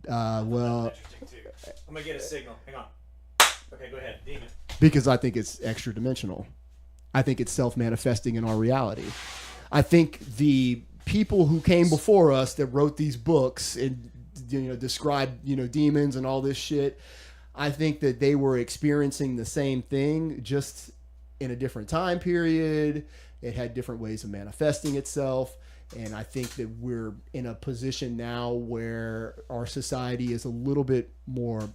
Well, I'm gonna get a signal. Hang on. Okay, go ahead. Demon. Because I think it's extra dimensional. I think it's self-manifesting in our reality. I think the people who came before us that wrote these books and described demons and all this shit, I think that they were experiencing the same thing, just in a different time period. It had different ways of manifesting itself. And I think that we're in a position now where our society is a little bit more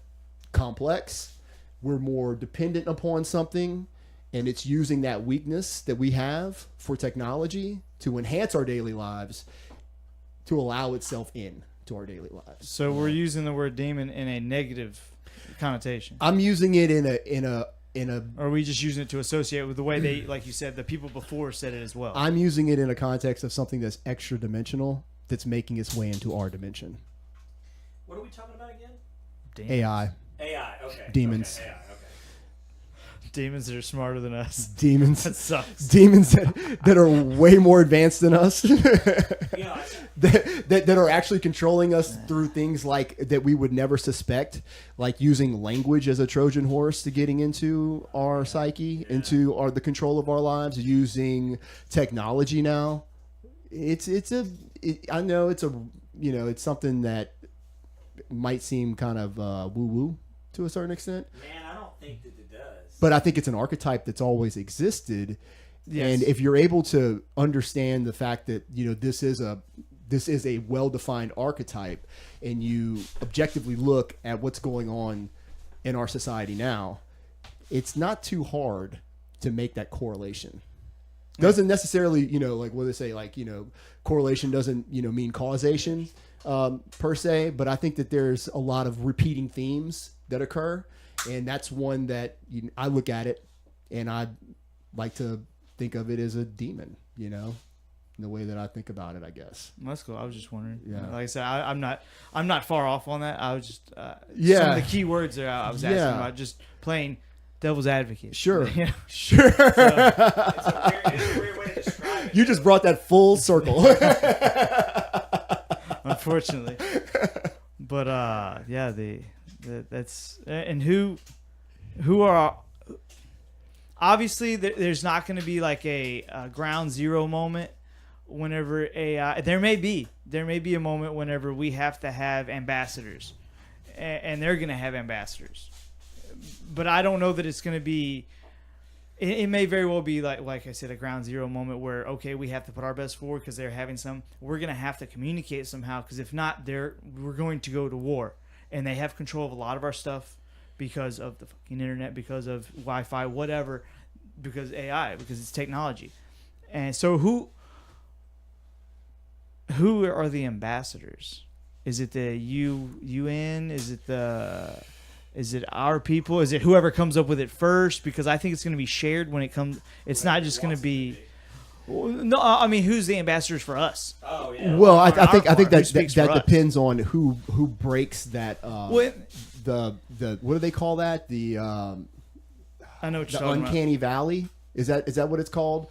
complex. We're more dependent upon something, and it's using that weakness that we have for technology to enhance our daily lives, to allow itself in to our daily lives. So we're using the word demon in a negative connotation. I'm using it in a or are we just using it to associate with the way they, like you said, the people before said it as well? I'm using it in a context of something that's extra dimensional, that's making its way into our dimension. What are we talking about again? Demons. AI. AI, okay. Demons. Okay, AI, okay. Demons that are smarter than us. Demons. That sucks. Demons that are way more advanced than us. that are actually controlling us through things like that we would never suspect, like using language as a Trojan horse to getting into our psyche, into the control of our lives, using technology now. I know it's something that might seem kind of woo-woo to a certain extent. Man, I don't think that it does. But I think it's an archetype that's always existed. Yes. And if you're able to understand the fact that, this is a well-defined archetype, and you objectively look at what's going on in our society now, it's not too hard to make that correlation. Doesn't necessarily, like what they say, like, correlation doesn't, mean causation per se, but I think that there's a lot of repeating themes that occur, and that's one that I look at it, and I like to think of it as a demon, in the way that I think about it, I guess. That's cool. I was just wondering. Yeah. Like I said, I'm not far off on that. I was just some of the key words there I was asking about, just playing devil's advocate. Sure. Sure. It's a weird way to describe it. You just brought that full circle. Unfortunately. But that's and who are obviously there's not going to be like a ground zero moment whenever AI. There may be a moment whenever we have to have ambassadors, and they're going to have ambassadors, but I don't know that it's going to be. It may very well be like I said, a ground zero moment where, okay, we have to put our best forward because they're having some. We're going to have to communicate somehow, because if not, we're going to go to war, and they have control of a lot of our stuff because of the fucking internet, because of Wi-Fi, whatever, because AI, because it's technology. And so who are the ambassadors? Is it the UN? Is it our people? Is it whoever comes up with it first? Because I think it's going to be shared when it comes. It's not just going to be. No, I mean, who's the ambassadors for us? Oh yeah. Well, I think that us? depends on who breaks that. The what do they call that? The I know what the you're talking uncanny valley. Is that what it's called?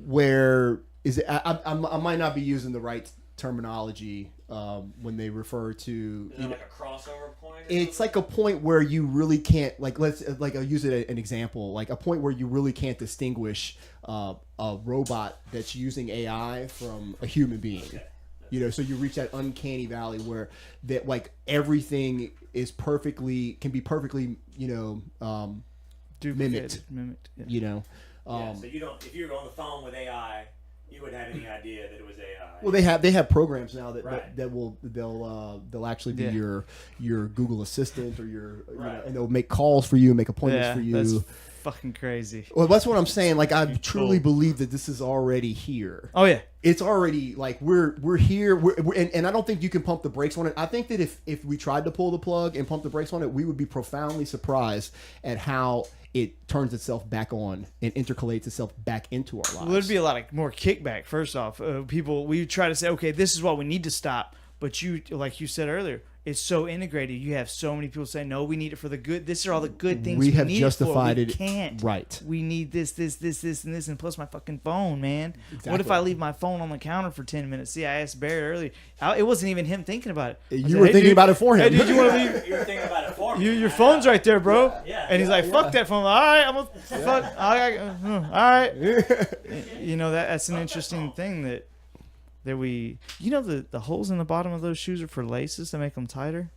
Where is it? I might not be using the right terminology when they refer to like a crossover point. It's like a point where you really can't I'll use it as an example, like a point where you really can't distinguish a robot that's using AI from a human being. Okay. So you reach that uncanny valley where that like everything is can be perfectly mimicked. Yeah. So you don't. If you're on the phone with AI, you wouldn't have any idea that it was AI. Well, they have programs now that Right. they'll actually be your Google Assistant or your Right. and they'll make calls for you, make appointments for you. That's fucking crazy. Well, that's what I'm saying. Like, I truly believe that this is already here. Oh yeah, it's already like we're here. And I don't think you can pump the brakes on it. I think that if we tried to pull the plug and pump the brakes on it, we would be profoundly surprised at how it turns itself back on and intercalates itself back into our lives. Well, there'd be a lot more kickback. First off, we try to say, okay, this is what we need to stop, But you, like you said earlier, it's so integrated. You have so many people saying, no, we need it for the good. These are all the good things we have need justified it it. for. We can't. Right. We need this, and this, and plus my fucking phone, man. Exactly. What if I leave my phone on the counter for 10 minutes? See, I asked Barrett earlier. It wasn't even him thinking about it. You were thinking about it for him. Hey, dude, you want to leave? You were thinking about it for me. Your phone's right there, bro. Yeah. And he's like, fuck that phone. All right, I'm gonna fuck. All right. You know, that's an interesting thing that we, you know, the holes in the bottom of those shoes are for laces to make them tighter.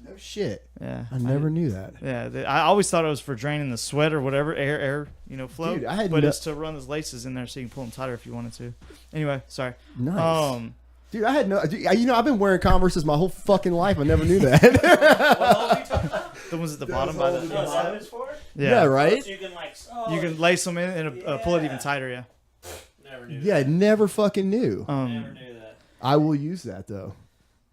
No shit. Yeah, I never knew that. Yeah, I always thought it was for draining the sweat or whatever, air, flow. Dude, I had but it's to run those laces in there so you can pull them tighter if you wanted to. Anyway, sorry. Nice. Dude, I had no. You know, I've been wearing Converses my whole fucking life. I never knew that. What hole are you talking about? The ones at the bottom by the. No, is that what it's for? Yeah, right. So you can like. You can lace them in and pull it even tighter. Yeah. Never knew. Yeah, never fucking knew. Never knew that. I will use that though.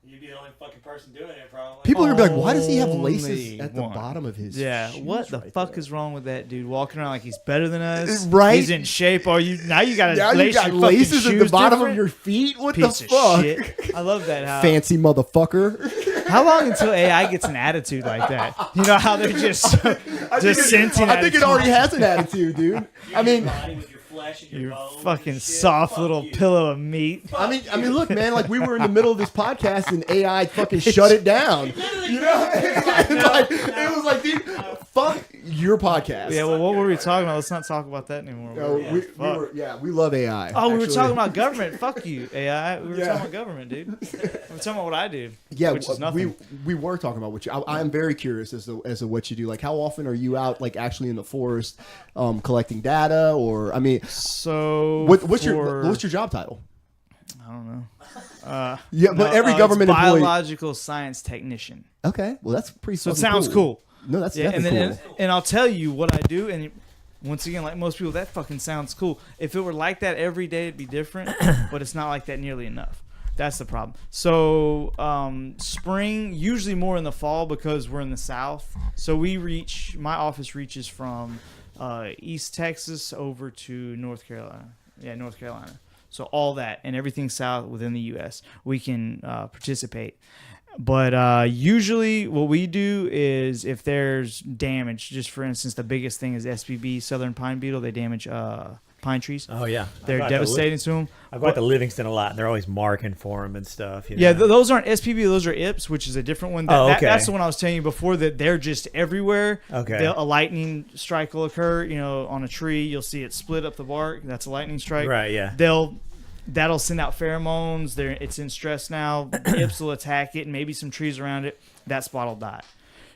You'd be the only fucking person doing it, probably. People are gonna be like, why does he have laces Only at the one. bottom of his? Yeah, shoes what the right fuck there? is wrong with that dude walking around like he's better than us? Right? He's in shape. Are you now? You got Now to you got laces at the bottom of your feet. What piece the of fuck? shit. I love that. How, Fancy motherfucker. how long until AI gets an attitude like that? You know how they're just sentient. I think it already has an attitude, dude. I mean, Body with your flesh and your Your bones fucking and shit. soft Fuck little you. pillow of meat. I mean, look, man. Like we were in the middle of this podcast and AI fucking shut it down. You know, it was like, dude, fuck your podcast. Yeah, well, what were we talking about? Let's not talk about that anymore. No, Fuck. we love AI. Oh, we were actually. talking about government. Fuck you, AI. We were Yeah. talking about government, dude. We were talking about what I do. Yeah, which is nothing. we were talking about what you. I am very curious as to what you do. Like, how often are you out, like, actually in the forest, collecting data, or I mean, So what's your job title? I don't know. Yeah, but every it's government employee. biological science technician. Okay, well, that's pretty. So it fucking sounds cool. No, that's Yeah, and definitely then cool. and I'll tell you what I do, and once again, like most people, that fucking sounds cool. If it were like that every day, it'd be different. But it's not like that nearly enough. That's the problem. So spring, usually more in the fall because we're in the South. So my office reaches from East Texas over to North Carolina. Yeah, North Carolina. So all that and everything south within the U.S. we can participate. But usually what we do is if there's damage, just for instance, the biggest thing is SPB, Southern Pine Beetle. They damage pine trees. Oh yeah, They're devastating to them. I go out to Livingston a lot, and they're always marking for them and stuff. You know? Yeah, those aren't SPB. Those are IPS, which is a different one. Okay. That's the one I was telling you before, that they're just everywhere. Okay. A lightning strike will occur, on a tree. You'll see it split up the bark. That's a lightning strike. Right, yeah. That'll send out pheromones. It's in stress now. IPS will attack it and maybe some trees around it. That spot will die.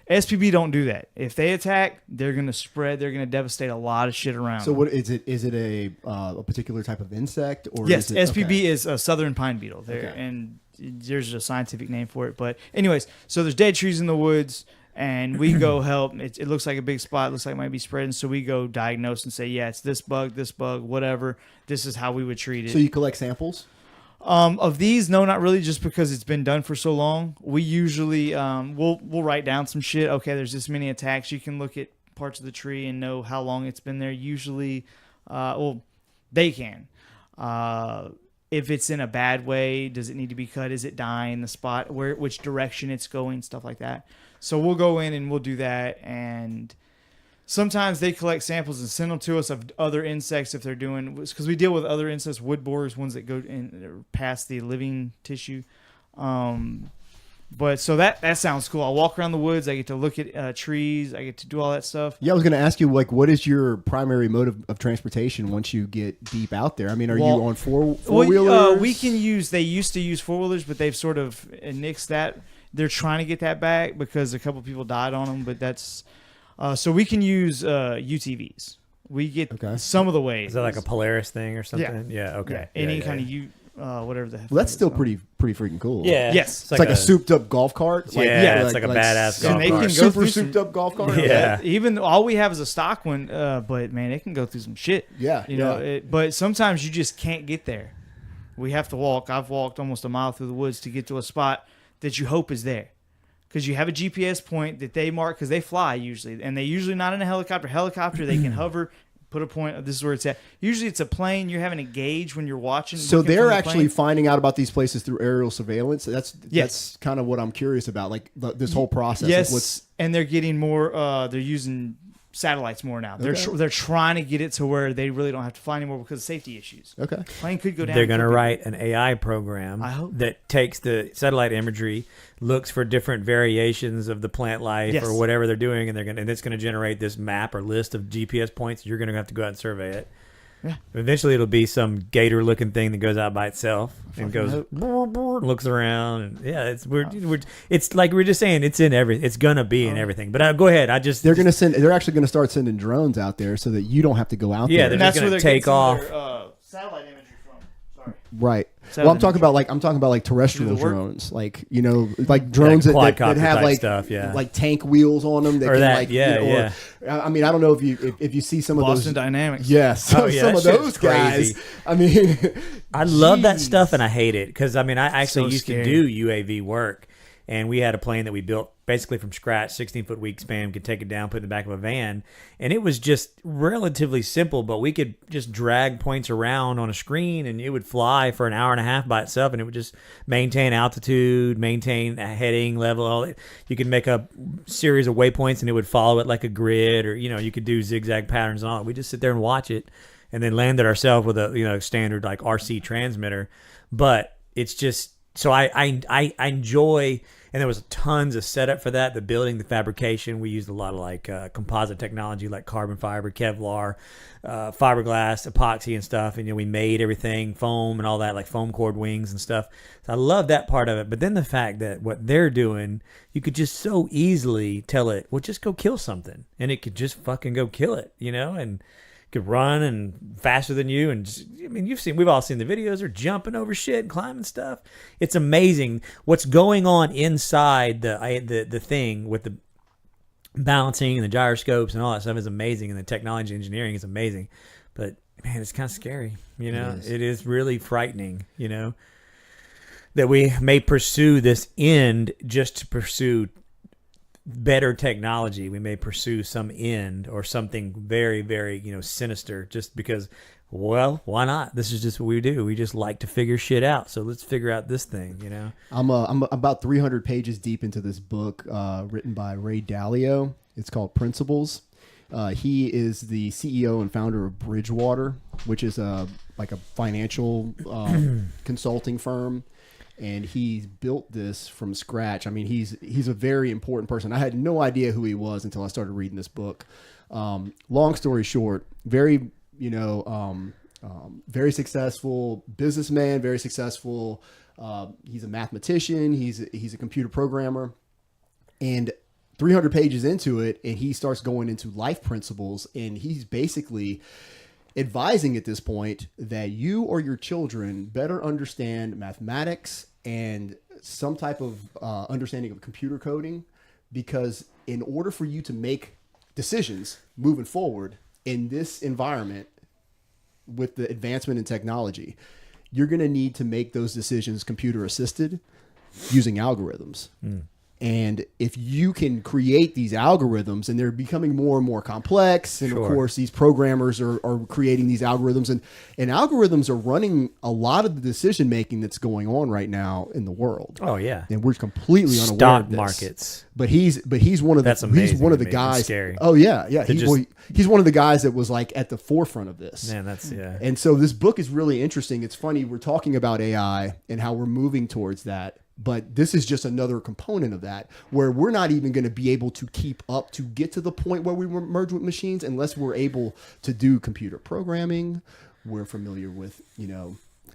SPB don't do that. If they attack, they're going to spread. They're going to devastate a lot of shit around. So what is it? Is it a particular type of insect, or Yes, is it, SPB okay. is a southern pine beetle. There, Okay. and there's a scientific name for it. But anyways, so there's dead trees in the woods, and we go help. It looks like a big spot. It looks like it might be spreading. So we go diagnose and say, yeah, it's this bug, whatever. This is how we would treat it. So you collect samples? Of these, no, not really, just because it's been done for so long. We usually we'll write down some shit. Okay, there's this many attacks. You can look at parts of the tree and know how long it's been there. Usually, they can. If it's in a bad way, does it need to be cut? Is it dying? The spot, which direction it's going, stuff like that. So we'll go in and we'll do that. And sometimes they collect samples and send them to us of other insects if they're doing, because we deal with other insects, wood borers, ones that go in past the living tissue. But so that sounds cool. I walk around the woods. I get to look at trees. I get to do all that stuff. Yeah, I was going to ask you, like, what is your primary mode of transportation once you get deep out there? I mean, are you on four wheelers? They used to use 4-wheelers, but they've sort of nixed that. They're trying to get that back because a couple people died on them, but that's so we can use UTVs. We get some of the ways. Is that like a Polaris thing or something? Yeah. Okay. Yeah, any kind of whatever the heck. Well, that's still pretty freaking cool. Yeah. Yes. It's like a souped up golf cart. It's like a badass golf they cart. can go Super through souped up golf cart. Yeah. Even all we have is a stock one, but man, it can go through some shit. Yeah. You know, but sometimes you just can't get there. We have to walk. I've walked almost a mile through the woods to get to a spot that you hope is there. Because you have a GPS point that they mark, because they fly usually, and they usually not in a helicopter. Helicopter, they can hover, Put a point. This is where it's at. Usually, it's a plane. You're having a gauge when you're watching. So looking they're from the actually plane. finding out about these places through aerial surveillance. That's Yes. kind of what I'm curious about, like this whole process. Yes, Of what's, and they're getting more. They're using satellites more now. They're Okay. they're trying to get it to where they really don't have to fly anymore because of safety issues. okay. Plane could go down. They're and going to kill people. write an AI program I hope. that takes the satellite imagery, looks for different variations of the plant life Yes. or whatever they're doing, and it's going to generate this map or list of GPS points. You're going to have to go out and survey it. Yeah. Eventually, it'll be some gator-looking thing that goes out by itself and goes hope. brr, brr, and looks around. And yeah, it's like we were just saying. It's in everything. It's gonna be in everything. But go ahead. They're actually gonna start sending drones out there so that you don't have to go out Yeah, there. they're And that's just where gonna they're take getting off. some of their, satellite imagery from. Sorry. Right. So Well, I'm then- talking about like terrestrial Do the work? drones, like like drones that quadcopter have type like stuff, yeah. like tank wheels on them. That Or can that, like, yeah, I mean, I don't know if you see some of Boston those. Dynamics. Yes, Oh, yeah, some that of shit's those guys. crazy. I mean, I love that jeez. stuff and I hate it because I actually So used scary. to do UAV work, and we had a plane that we built basically from scratch, 16-foot wingspan, could take it down, put it in the back of a van, and it was just relatively simple. But we could just drag points around on a screen, and it would fly for an hour and a half by itself, and it would just maintain altitude, maintain a heading level. You could make a series of waypoints, and it would follow it like a grid, or you could do zigzag patterns and all. We just sit there and watch it, and then land it ourselves with a standard like RC transmitter. But it's just so I enjoy. And there was tons of setup for that. The building, the fabrication. We used a lot of like composite technology, like carbon fiber, Kevlar, fiberglass, epoxy, and stuff. And we made everything, foam and all that, like foam cord wings and stuff. So I love that part of it. But then the fact that what they're doing, you could just so easily tell it, well, just go kill something, and it could just fucking go kill it, and could run and faster than you. And just, we've all seen the videos. They're jumping over shit and climbing stuff. It's amazing what's going on inside the thing with the balancing and the gyroscopes and all that stuff is amazing. And the technology engineering is amazing. But man, it's kind of scary. It is really frightening, that we may pursue this end just to pursue better technology. We may pursue some end or something very, very, sinister just because, well, why not? This is just what we do. We just like to figure shit out. So let's figure out this thing, I'm about 300 pages deep into this book written by Ray Dalio. It's called Principles. He is the CEO and founder of Bridgewater, which is like a financial consulting firm. And he's built this from scratch. I mean, he's a very important person. I had no idea who he was until I started reading this book. Long story short, very very successful businessman, very successful. He's a mathematician. He's a computer programmer, and 300 pages into it, and he starts going into life principles, and he's basically advising at this point that you or your children better understand mathematics and some type of understanding of computer coding, because in order for you to make decisions moving forward in this environment with the advancement in technology, you're going to need to make those decisions computer assisted using algorithms. And if you can create these algorithms, and they're becoming more and more complex, and Sure. of course these programmers are creating these algorithms, and algorithms are running a lot of the decision making that's going on right now in the world. Oh yeah. And we're completely unaware Stock of this. markets. But he's one of the That's amazing he's one of to the me. That's guys. scary. Oh yeah, yeah. To He's one of the guys that was like at the forefront of this. Man, that's yeah. And so this book is really interesting. It's funny, we're talking about AI and how we're moving towards that, but this is just another component of that, where we're not even going to be able to keep up to get to the point where we merge with machines unless we're able to do computer programming. We're familiar with,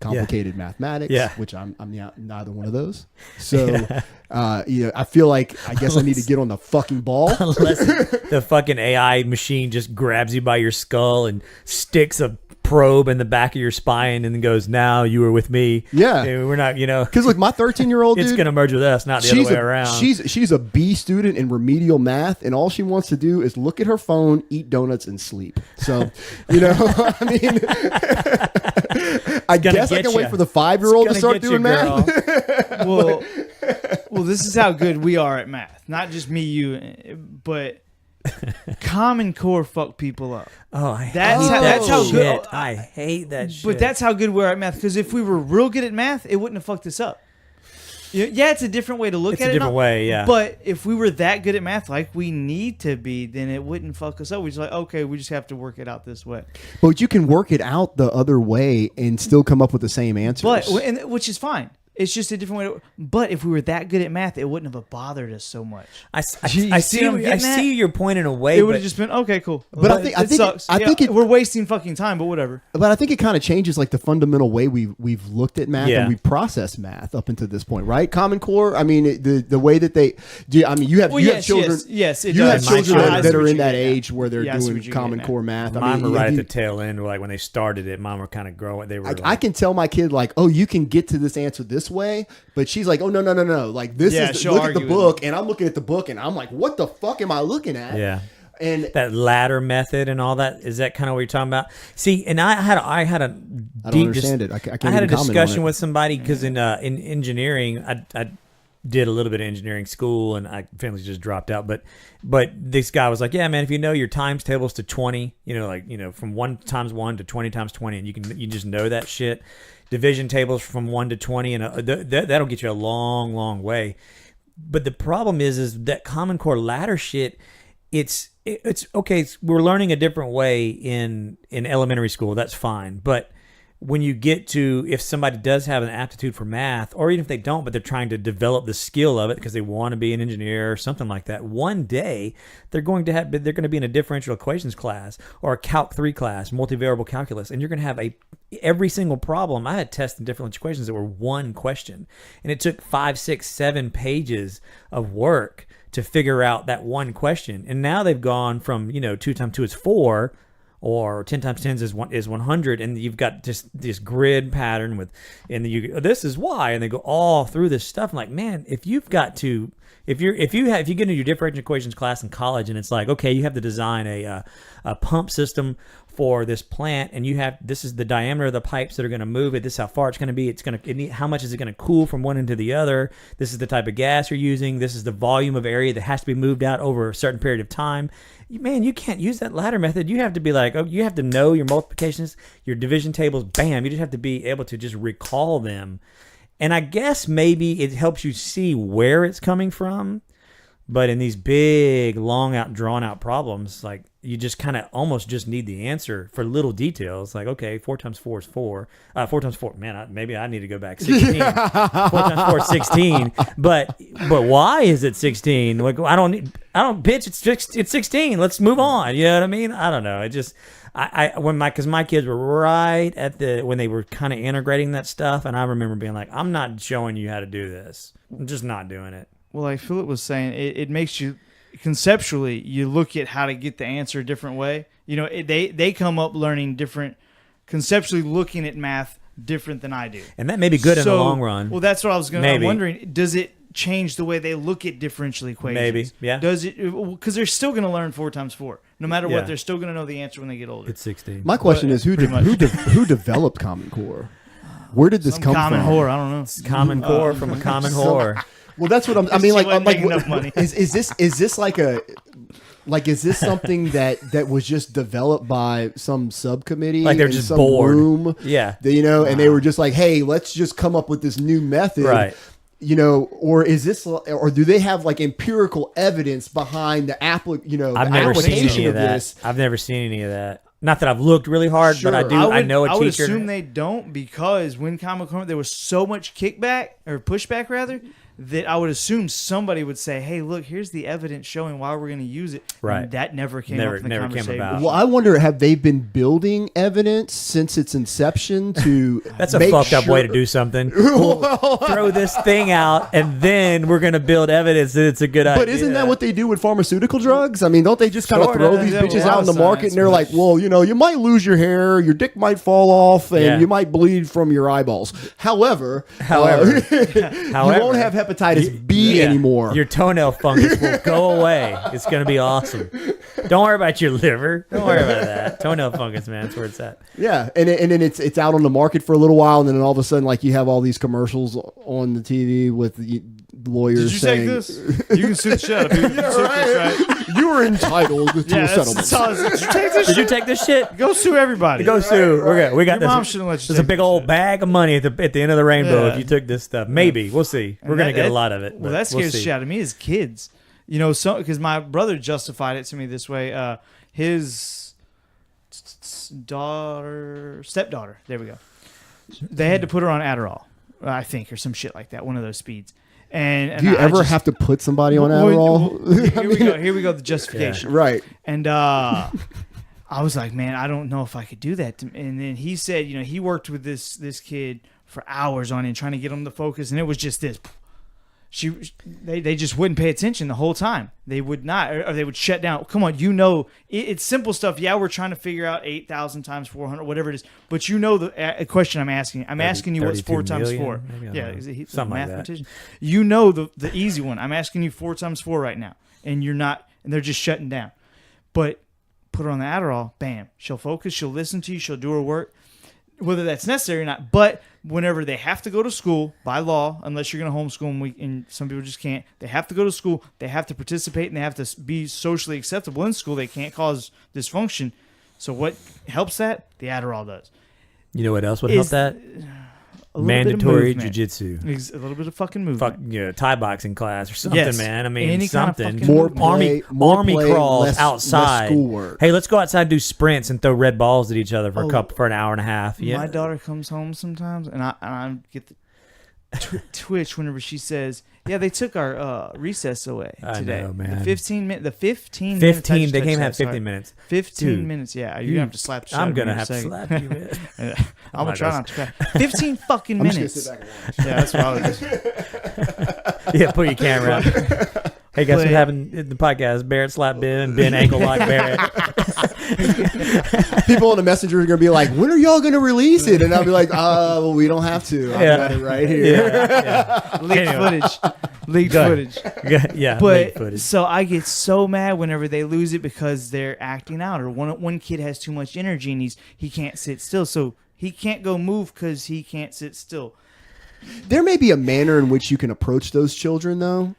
complicated mathematics, Yeah. which I'm neither one of those. So, I feel like I guess I need to get on the fucking ball. Unless the fucking AI machine just grabs you by your skull and sticks a probe in the back of your spine and then goes, now you are with me. Yeah. And we're not, Because look, my 13-year-old it's dude, going to merge with us, not the other way around. She's a B student in remedial math, and all she wants to do is look at her phone, eat donuts, and sleep. So, I mean, I guess I get can ya. wait for the 5-year-old to It's start gonna get doing you, math. Well, this is how good we are at math. Not just me, you, but Common Core fuck people up. Oh, That's how good. I hate that shit. But that's how good we're at math. Because if we were real good at math, it wouldn't have fucked us up. Yeah, it's a different way to look at it. It's a different way, yeah. But if we were that good at math, like we need to be, then it wouldn't fuck us up. We just like, okay, we just have to work it out this way. But you can work it out the other way and still come up with the same answers. Which is fine. It's just a different way. But if we were that good at math, it wouldn't have bothered us so much. I see your point in a way. It would have just been okay, cool. But I think sucks. I think we're wasting fucking time, but whatever. But I think it kind of changes like the fundamental way we've looked at math Yeah. and we process math up until this point, right? Common Core. I mean, the way that they do. I mean, you have children. Yes, it you does. have children I that see are what in you're that getting at. age where they're Yeah, I see doing what you're Common getting at. Core math. Mine were right at the tail end, like when they started it. Mine were kind of growing. They were. I can tell my kid like, oh, you can get to this answer this way, but she's like, oh no. Like this is she'll look at the argue book, and I'm looking at the book, and I'm like, what the fuck am I looking at? Yeah. And that ladder method and all that, is that kind of what you're talking about? See, and I had a I don't deep understand it. I can't I had a even comment on discussion it. with somebody because in engineering, I did a little bit of engineering school, and I finally just dropped out. But this guy was like, yeah, man, if you know your times tables to 20, from 1 times 1 to 20 times 20, and you just know that shit. Division tables from 1 to 20, and that'll get you a long, long way. But the problem is that Common Core ladder shit. It's okay. We're learning a different way in elementary school. That's fine. But when you get to, if somebody does have an aptitude for math, or even if they don't, but they're trying to develop the skill of it because they want to be an engineer or something like that, one day they're going to be in a differential equations class or a Calc 3 class, multivariable calculus, and you're going to have every single problem. I had tests in differential equations that were one question, and it took 5, 6, 7 pages of work to figure out that one question. And now they've gone from 2 times 2 is 4. Or 10 times 10 is 100, and you've got just this grid pattern this is why, and they go all through this stuff. I'm like, man, if you get into your differential equations class in college, and it's like, okay, you have to design a pump system for this plant, and this is the diameter of the pipes that are going to move it. This is how far it's going to be. How much is it going to cool from one end to the other? This is the type of gas you're using. This is the volume of area that has to be moved out over a certain period of time. Man, you can't use that ladder method. You have to be like, you have to know your multiplications, your division tables. Bam, you just have to be able to just recall them. And I guess maybe it helps you see where it's coming from. But in these big, long out, drawn out problems, like you just kind of almost just need the answer for little details. Like, okay, 4 times 4 is 4. 4 times 4, man, maybe I need to go back 16. 4 times 4 is 16. But why is it 16? Like, bitch, it's 16. Let's move on. You know what I mean? I don't know. It just, because my kids were right at when they were kind of integrating that stuff. And I remember being like, I'm not showing you how to do this. I'm just not doing it. Well, like Phillip was saying, it makes you conceptually, you look at how to get the answer a different way. They come up learning different, conceptually looking at math different than I do. And that may be good in the long run. Well, that's what I was I'm wondering. Does it change the way they look at differential equations? Maybe, yeah. Does it? Because they're still going to learn 4 times 4. No matter what, they're still going to know the answer when they get older. It's 16. My question is, who developed Common Core? Where did this come common from? whore, I don't know. It's Common Core from a common whore. Well, that's what I mean. Like, enough money. Is this like is this something that was just developed by some subcommittee? Like they're in just some bored. Room, Yeah. And they were just like, hey, let's just come up with this new method. Right. Or is this, or do they have like empirical evidence behind the I've never seen application any of that. this? I've never seen any of that. Not that I've looked really hard, Sure. but I know a teacher. I would assume they don't, because when Common Core, there was so much kickback or pushback rather, that I would assume somebody would say, hey, look, here's the evidence showing why we're going to use it. Right. And that never came up in the never came conversation. about. Well, I wonder, have they been building evidence since its inception to That's a make fucked up sure- way to do something. We'll throw this thing out, and then we're going to build evidence that it's a good idea. But isn't that what they do with pharmaceutical drugs? I mean, don't they just kind of Sort throw of. these Yeah, bitches well, out in the market, science, and they're like, well, you might lose your hair, your dick might fall off, and you might bleed from your eyeballs. However, you won't have hepatitis B anymore. Your toenail fungus will go away. It's going to be awesome. Don't worry about your liver. Don't worry about that. Toenail fungus, man. That's where it's at. Yeah, and then it's out on the market for a little while, and then all of a sudden, like, you have all these commercials on the TV with the lawyers Did you saying, take this? You can sue the shit out of people. You can sue this, right? You are entitled to a settlement. Did you take this Did you shit? take this shit? Go sue everybody. Go sue. We're good. We got Your mom this. shouldn't let you There's a take big this old shit. bag of money at the end of the rainbow Yeah. if you took this stuff. Maybe we'll see. We're gonna get a lot of it. Well, but that scares we'll see. shit out of me as kids. You know, so because my brother justified it to me this way. His stepdaughter. There we go. They had to put her on Adderall, I think, or some shit like that. One of those speeds. And Do you I ever just- have to put somebody on Well, Adderall? Here we go. Here we go. The justification. Right. And I was like, man, I don't know if I could do that. And then he said, you know, he worked with this kid for hours on it, trying to get him to focus, and it was just this. They just wouldn't pay attention the whole time. They would not, or they would shut down. Come on, you know, it's simple stuff. Yeah, we're trying to figure out 8,000 times 400, whatever it is. But you know the question I'm asking. I'm asking you what's 4 times 4. Maybe, I don't Yeah, know. is he Something like that. mathematician? You know the easy one. I'm asking you 4 times 4 right now, and you're not, and they're just shutting down. But put her on the Adderall, bam, she'll focus, she'll listen to you, she'll do her work, whether that's necessary or not. But whenever they have to go to school by law, unless you're going to homeschool and some people just can't, they have to go to school, they have to participate, and they have to be socially acceptable in school. They can't cause dysfunction. So what helps that? The Adderall does. You know what else would help Is- that? A little bit of Mandatory movement. jujitsu. A little bit of fucking movement. Fuck, Thai boxing class or something, Yes. man. I mean, Any kind of something. fucking More army, play, more army play, crawls less outside. schoolwork. Hey, let's go outside and do sprints and throw red balls at each other for for an hour and a half. Yeah, My daughter comes home sometimes, and I get the twitch whenever she says, "Yeah, they took our recess away I today." know, man. The 15 minutes. 15. They can't have 15 minutes. 15 Dude, minutes. Yeah, you're gonna have to slap. The shit out I'm of me gonna in a have to second. slap you. Man. I'm gonna not try gonna- not to cry. 15 fucking I'm just minutes. gonna sit back and watch. Yeah, that's what I would do. Yeah, put your camera up. Hey, guys, what But- happened in the podcast? Barrett slapped Ben, Ben ankle locked Barrett. People on the messenger are gonna be like, "When are y'all gonna release it?" And I'll be like, well, we don't have to. I've Yeah. got it right here." Yeah, Leaked Anyway. footage. Leaked Go footage. yeah. yeah late But footage. so I get so mad whenever they lose it because they're acting out, or one kid has too much energy and he can't sit still, so he can't go move because he can't sit still. There may be a manner in which you can approach those children, though,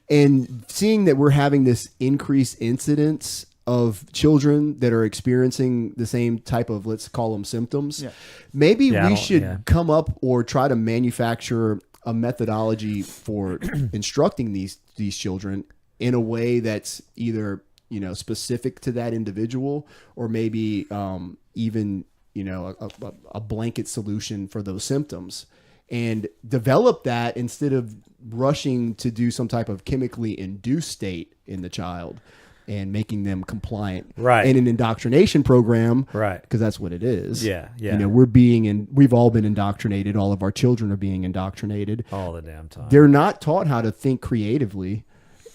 and seeing that we're having this increased incidence of children that are experiencing the same type of, let's call them symptoms. Yeah. Maybe Yeah, I we don't- should yeah. come up or try to manufacture a methodology for instructing these children in a way that's either, you know, specific to that individual, or maybe even, you know, a blanket solution for those symptoms, and develop that instead of rushing to do some type of chemically induced state in the child and making them compliant. Right. In an indoctrination program. Right. Because that's what it is. Yeah, yeah. You know, we've all been indoctrinated. All of our children are being indoctrinated. All the damn time. They're not taught how to think creatively.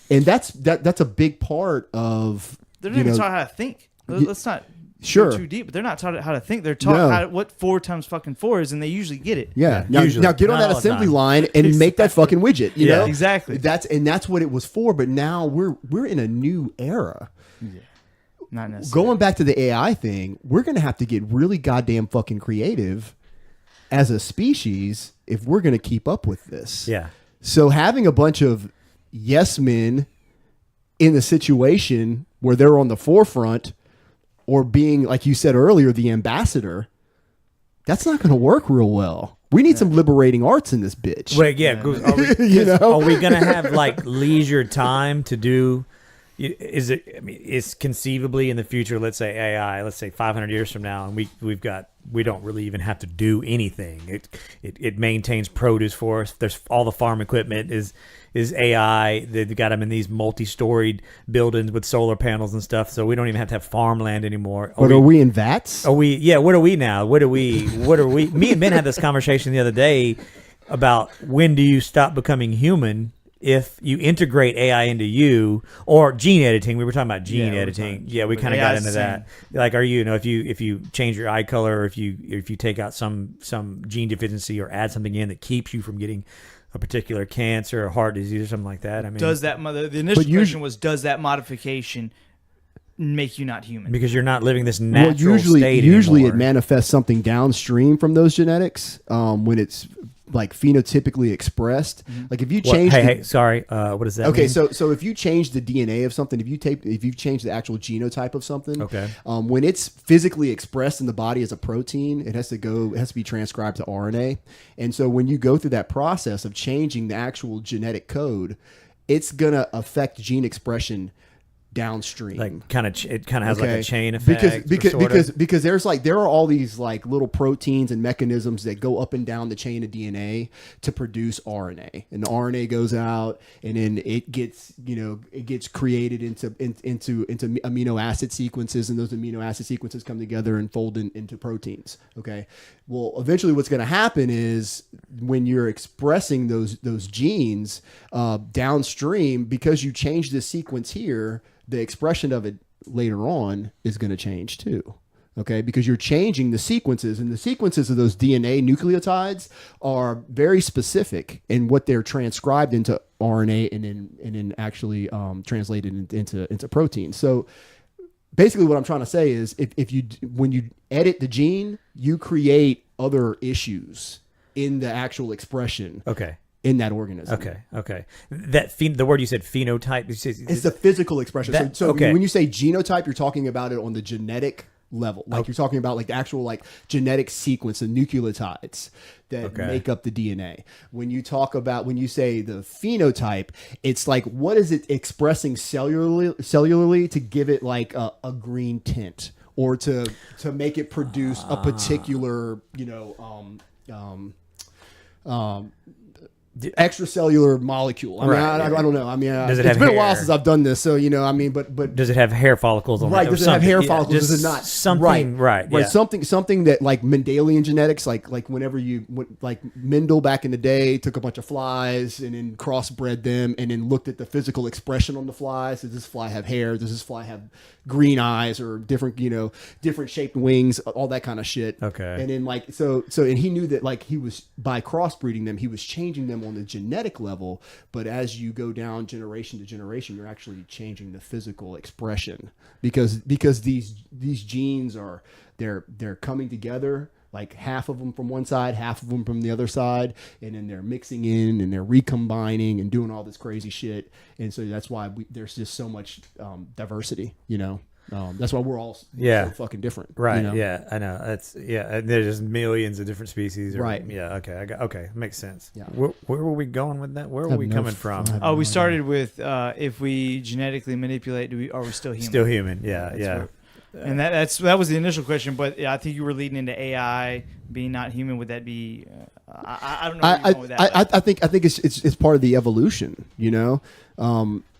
And that's a big part of, They're not you even know, taught how to think. Let's not Sure. go too deep, but they're not taught how to think. They're taught No. what 4 times fucking 4 is, and they usually get it. Yeah. Yeah, Now, usually. now get on Not that all the assembly time. line and make that fucking widget. You Yeah. know Exactly. That's what it was for. But now we're in a new era. Not necessarily. Going back to the AI thing, we're gonna have to get really goddamn fucking creative as a species if we're gonna keep up with this. Yeah. So having a bunch of yes men in the situation where they're on the forefront, or being, like you said earlier, the ambassador, that's not going to work real well. We need some liberating arts in this bitch. Wait, yeah. Are we, You know? are we gonna have like leisure time to do? Is it? I mean, it's conceivably in the future. Let's say AI. Let's say 500 years from now, and we don't really even have to do anything. It maintains produce for us. There's all the farm equipment is AI. They've got them in these multi-storied buildings with solar panels and stuff. So we don't even have to have farmland anymore. But are we in vats? Are we? Yeah. What are we now? What are we? Me and Ben had this conversation the other day about when do you stop becoming human if you integrate AI into you, or gene editing. We were talking about gene Yeah, we were editing. talking- Yeah, we but kind of AI got is into the that. Like, are you know if you change your eye color, or if you take out some gene deficiency or add something in that keeps you from getting a particular cancer or heart disease or something like that. I mean, Does that the initial But you- question was, does that modification make you not human. Because you're not living this natural usually state it anymore. manifests something downstream from those genetics when it's like phenotypically expressed. Like if you change what does that mean? So if you change the DNA of something, if you change the actual genotype of something, when it's physically expressed in the body as a protein, it has to be transcribed to RNA. And so when you go through that process of changing the actual genetic code, it's gonna affect gene expression downstream. Like it kind of has like a chain effect because there are all these like little proteins and mechanisms that go up and down the chain of DNA to produce RNA, and the RNA goes out and then it gets created into amino acid sequences, and those amino acid sequences come together and fold into proteins. Okay, well eventually what's going to happen is when you're expressing those genes downstream, because you change this sequence here, the expression of it later on is going to change too. Okay, because you're changing the sequences, and the sequences of those DNA nucleotides are very specific in what they're transcribed into RNA and then actually translated into proteins. So basically what I'm trying to say is when you edit the gene, you create other issues in the actual expression. Okay. In that organism. Okay. The word you said, phenotype. It's the physical expression. So when you say genotype, you're talking about it on the genetic level. Like you're talking about like the actual like genetic sequence of nucleotides that make up the DNA. When you say the phenotype, it's like what is it expressing cellularly to give it like a green tint, or to make it produce a particular extracellular molecule. I don't know. Does it it's have been hair? a while since I've done this, so but does it have hair follicles on right? it? Does it have hair follicles? Just Does it not? something right? Yeah. Something that like Mendelian genetics, like whenever like Mendel back in the day took a bunch of flies and then crossbred them and then looked at the physical expression on the flies. Does this fly have hair? Does this fly have green eyes or different shaped wings? All that kind of shit. Okay. And then like so and he knew that like he was, by crossbreeding them, he was changing them on the genetic level, but as you go down generation to generation, you're actually changing the physical expression because these genes are they're coming together, like half of them from one side, half of them from the other side, and then they're mixing in and they're recombining and doing all this crazy shit. And so that's why there's just so much diversity, that's why we're all so fucking different. Right. Yeah, I know. There's just millions of different species. Right. Yeah. Okay. Makes sense. Yeah. Where were we going with that? Where were we coming from? We started with if we genetically manipulate, are we still human? Still human. Yeah. And that was the initial question, but I think you were leading into AI being not human. Would that be? I don't know where you're going with that. I think it's part of the evolution.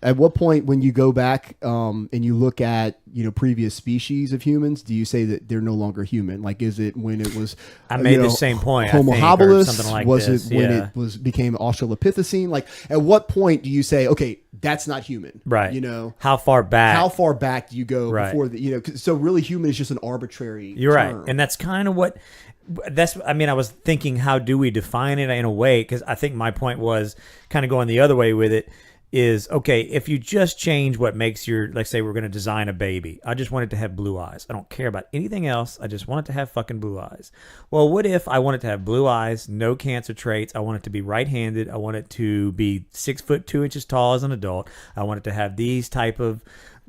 At what point when you go back and you look at previous species of humans, do you say that they're no longer human? Like, is it when it was I made the same point, Homo I think, or habilis? something like was this? it when it became Australopithecine? Like, at what point do you say, okay, that's not human? Right. How far back? How far back do you go before so really human is just an arbitrary You're term. right. And that's kind of what I was thinking, how do we define it in a way? Because I think my point was kind of going the other way with it. Is okay, if you just change what makes let's say we're going to design a baby. I just want it to have blue eyes. I don't care about anything else. I just want it to have fucking blue eyes. Well, what if I want it to have blue eyes, no cancer traits? I want it to be right-handed. I want it to be 6 foot 2 inches tall as an adult. I want it to have these type of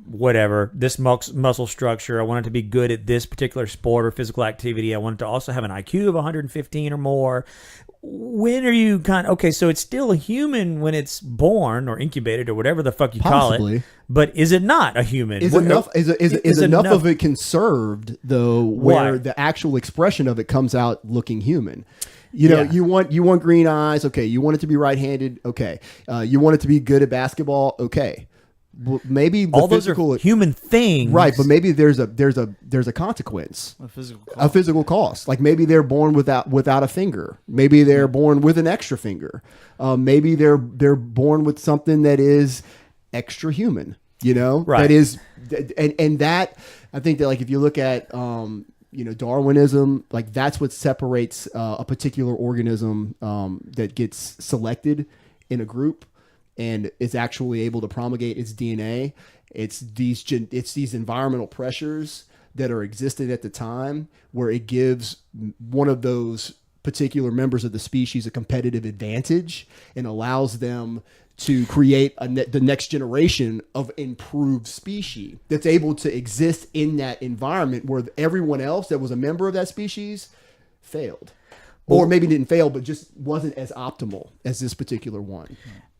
whatever, this muscle structure. I want it to be good at this particular sport or physical activity. I want it to also have an IQ of 115 or more. When are you so it's still a human when it's born or incubated or whatever the fuck you call it, but is it not a human? Is enough of it conserved though, where the actual expression of it comes out looking human? You want green eyes, okay. You want it to be right-handed, okay. You want it to be good at basketball, okay. Well, maybe all those are human things, right? But maybe there's a consequence, a physical cost. Like maybe they're born without a finger. Maybe they're born with an extra finger. Maybe they're born with something that is extra human. Right. That is, and that I think that like if you look at Darwinism, like that's what separates a particular organism that gets selected in a group and is actually able to promulgate its DNA. It's these environmental pressures that are existing at the time where it gives one of those particular members of the species a competitive advantage and allows them to create the next generation of improved species that's able to exist in that environment where everyone else that was a member of that species failed. Or maybe didn't fail, but just wasn't as optimal as this particular one.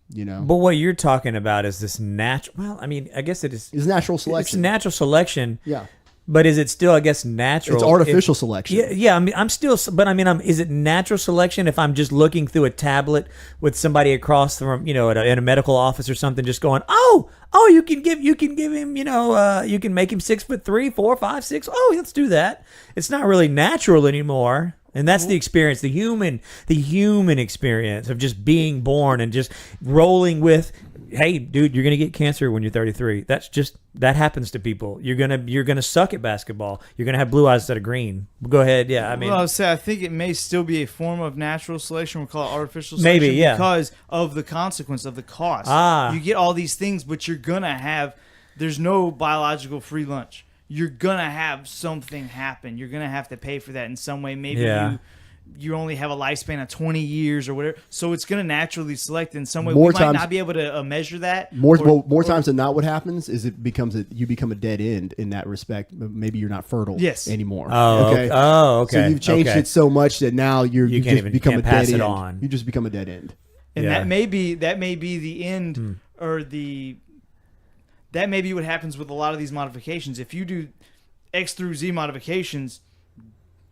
You know? But what you're talking about is this natural. Well, I mean, I guess it is. It's natural selection. It's natural selection. Yeah. But is it still, I guess, natural? It's artificial selection. Yeah. I mean, I'm still. But I mean, is it natural selection if I'm just looking through a tablet with somebody across from, in a medical office or something, just going, oh, you can give him, you can make him 6'3", 4, 5, 6. Oh, let's do that. It's not really natural anymore. And that's the experience, the human experience of just being born and just rolling with, hey, dude, you're gonna get cancer when you're 33. That happens to people. You're gonna suck at basketball. You're gonna have blue eyes instead of green. Go ahead, yeah. I mean, well, I think it may still be a form of natural selection. We'll call it artificial selection. Maybe, yeah, because of the consequence of the cost. You get all these things, but you're gonna have. There's no biological free lunch. You're gonna have something happen. You're gonna have to pay for that in some way. Maybe you only have a lifespan of 20 years or whatever, so it's gonna naturally select in some way. We might not be able to measure that. More times than not, what happens is you become a dead end in that respect. Maybe you're not fertile anymore. Okay. So you've changed it so much that now you just become a dead end. On. You just become a dead end. And that may be the end or the. That may be what happens with a lot of these modifications. If you do X through Z modifications,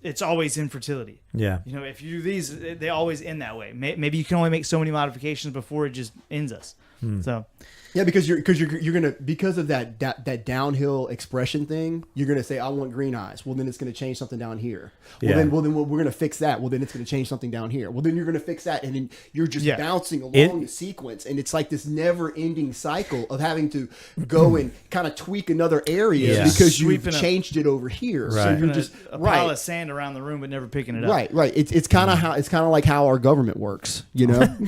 it's always infertility. Yeah. If you do these, they always end that way. Maybe you can only make so many modifications before it just ends us. So. Yeah, because you're gonna, because of that downhill expression thing, you're gonna say, I want green eyes. Well, then it's gonna change something down here. Then we're gonna fix that. Well, then it's gonna change something down here. Well, then you're gonna fix that, and then you're just bouncing along the sequence, and it's like this never-ending cycle of having to go and kind of tweak another area because you've changed it over here. Right. So you're just a pile of sand around the room, but never picking it up. Right. It's kind of like how our government works. We're not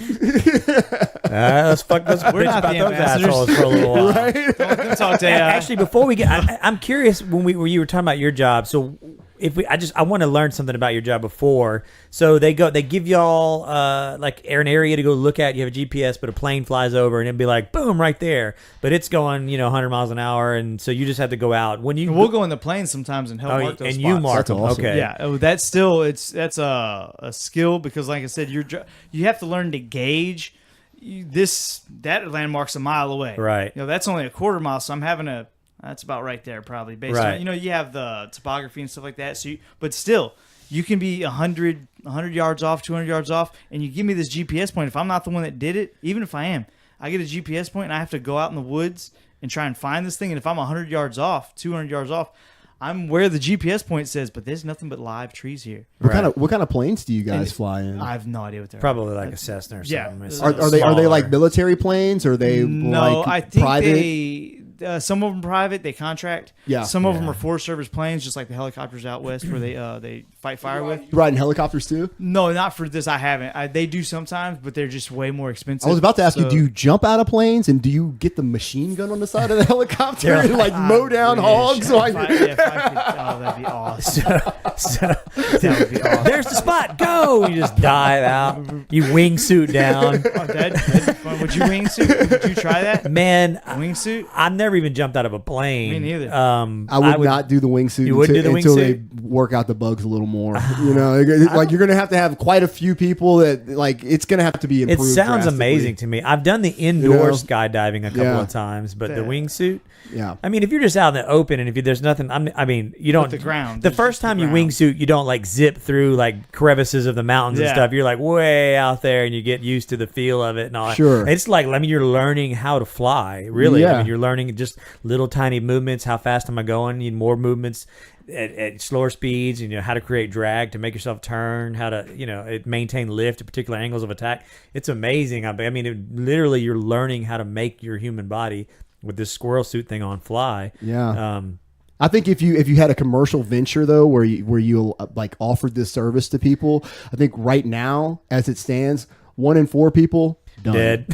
the ambassadors for a little while. Right? Don't talk to Actually, before we get, I'm curious when you were talking about your job. So I want to learn something about your job before. So they give y'all like an area to go look at. You have a GPS, but a plane flies over and it'd be like boom right there. But it's going 100 miles an hour, and so you just have to go out. We'll go in the plane sometimes and help mark those and spots. you mark That's them. awesome. Okay. Yeah, that's a skill because, like I said, you have to learn to gauge. That landmark's a mile away. Right. That's only a quarter mile, so I'm having that's about right there probably based on you have the topography and stuff like that. So but still you can be 100 yards off, 200 yards off, and you give me this GPS point. If I'm not the one that did it, even if I am, I get a GPS point and I have to go out in the woods and try and find this thing, and if I'm 100 yards off, 200 yards off, I'm where the GPS point says, but there's nothing but live trees here. What kind of planes do you guys fly in? I have no idea what they're Probably like a Cessna or something. Yeah. Are they like military planes, or are they I think private? Some of them private, they contract. Yeah. Some of them are Forest Service planes, just like the helicopters out west where they fight fire with. You ride in helicopters too? No, not for this. I haven't. They do sometimes, but they're just way more expensive. I was about to ask you, do you jump out of planes and do you get the machine gun on the side of the helicopter and like mow down hogs? Oh, that'd be awesome. That would be awesome. There's the spot. Go! You just dive out. You wingsuit down. That'd be fun. Would you wingsuit? Would you try that? Man, wingsuit? I've never even jumped out of a plane. Me neither. I would not do the wingsuit until they work out the bugs a little more. Like you're gonna have quite a few people that like it's gonna have to be improved. It sounds amazing to me. I've done the indoor skydiving a couple of times, but the wingsuit. Yeah. I mean, if you're just out in the open and if there's nothing, you don't. The ground. The first time you wingsuit, you don't like zip through like crevices of the mountains and stuff. You're like way out there and you get used to the feel of it and all. Sure. It's like you're learning how to fly. Really. Yeah. You're learning just little tiny movements. How fast am I going? You need more movements at slower speeds. How to create drag to make yourself turn. How to maintain lift at particular angles of attack. It's amazing. I mean, literally, you're learning how to make your human body with this squirrel suit thing on fly. Yeah. I think if you had a commercial venture though, where you like offered this service to people, I think right now, as it stands, 1 in 4 people done. Dead.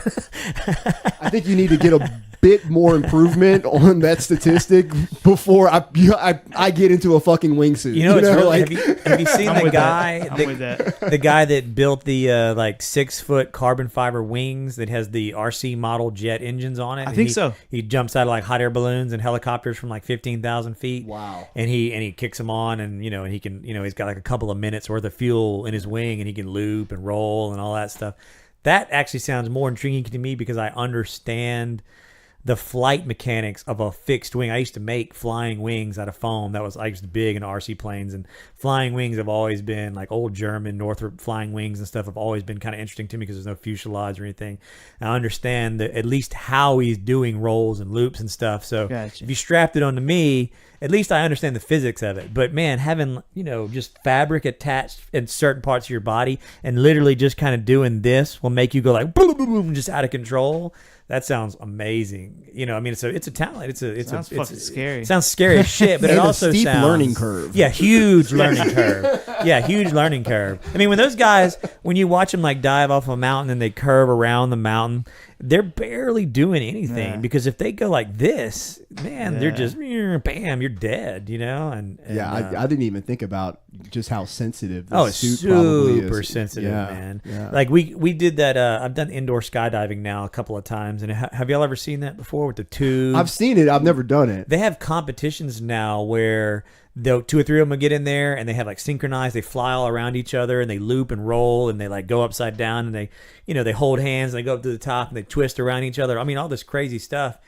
I think you need to get a bit more improvement on that statistic before I get into a fucking wingsuit. You know, it's really, like, have you seen I'm the with guy? that. I'm with that. The guy that built the like 6-foot carbon fiber wings that has the RC model jet engines on it. I think so. He jumps out of like hot air balloons and helicopters from like 15,000 feet. Wow. And he kicks them on, and and he can, he's got like a couple of minutes worth of fuel in his wing, and he can loop and roll and all that stuff. That actually sounds more intriguing to me because I understand the flight mechanics of a fixed wing. I used to make flying wings out of foam. I used to big in RC planes, and flying wings have always been like old German Northrop flying wings and stuff have always been kind of interesting to me because there's no fuselage or anything. And I understand at least how he's doing rolls and loops and stuff. So Gotcha. if you strapped it onto me, at least I understand the physics of it. But man, having, just fabric attached in certain parts of your body and literally just kind of doing this will make you go like boom, boom, boom, just out of control. That sounds amazing. It's a talent. Sounds fucking scary. It sounds scary as shit, but And it a also steep sounds learning curve. Yeah, huge learning curve. Yeah, huge learning curve. I mean, when those guys, when you watch them like dive off a mountain and they curve around the mountain, they're barely doing anything Yeah. because if they go like this, man, they're Yeah. just bam, you're dead. And I didn't even think about just how sensitive the Oh, it's suit probably is. super sensitive, Yeah, man. yeah. Like we did that. I've done indoor skydiving now a couple of times, and have y'all ever seen that before with the tube? I've seen it. I've never done it. They have competitions now where 2 or 3 of them will get in there and they have like synchronized. They fly all around each other and they loop and roll and they like go upside down and they hold hands and they go up to the top and they twist around each other. I mean, all this crazy stuff.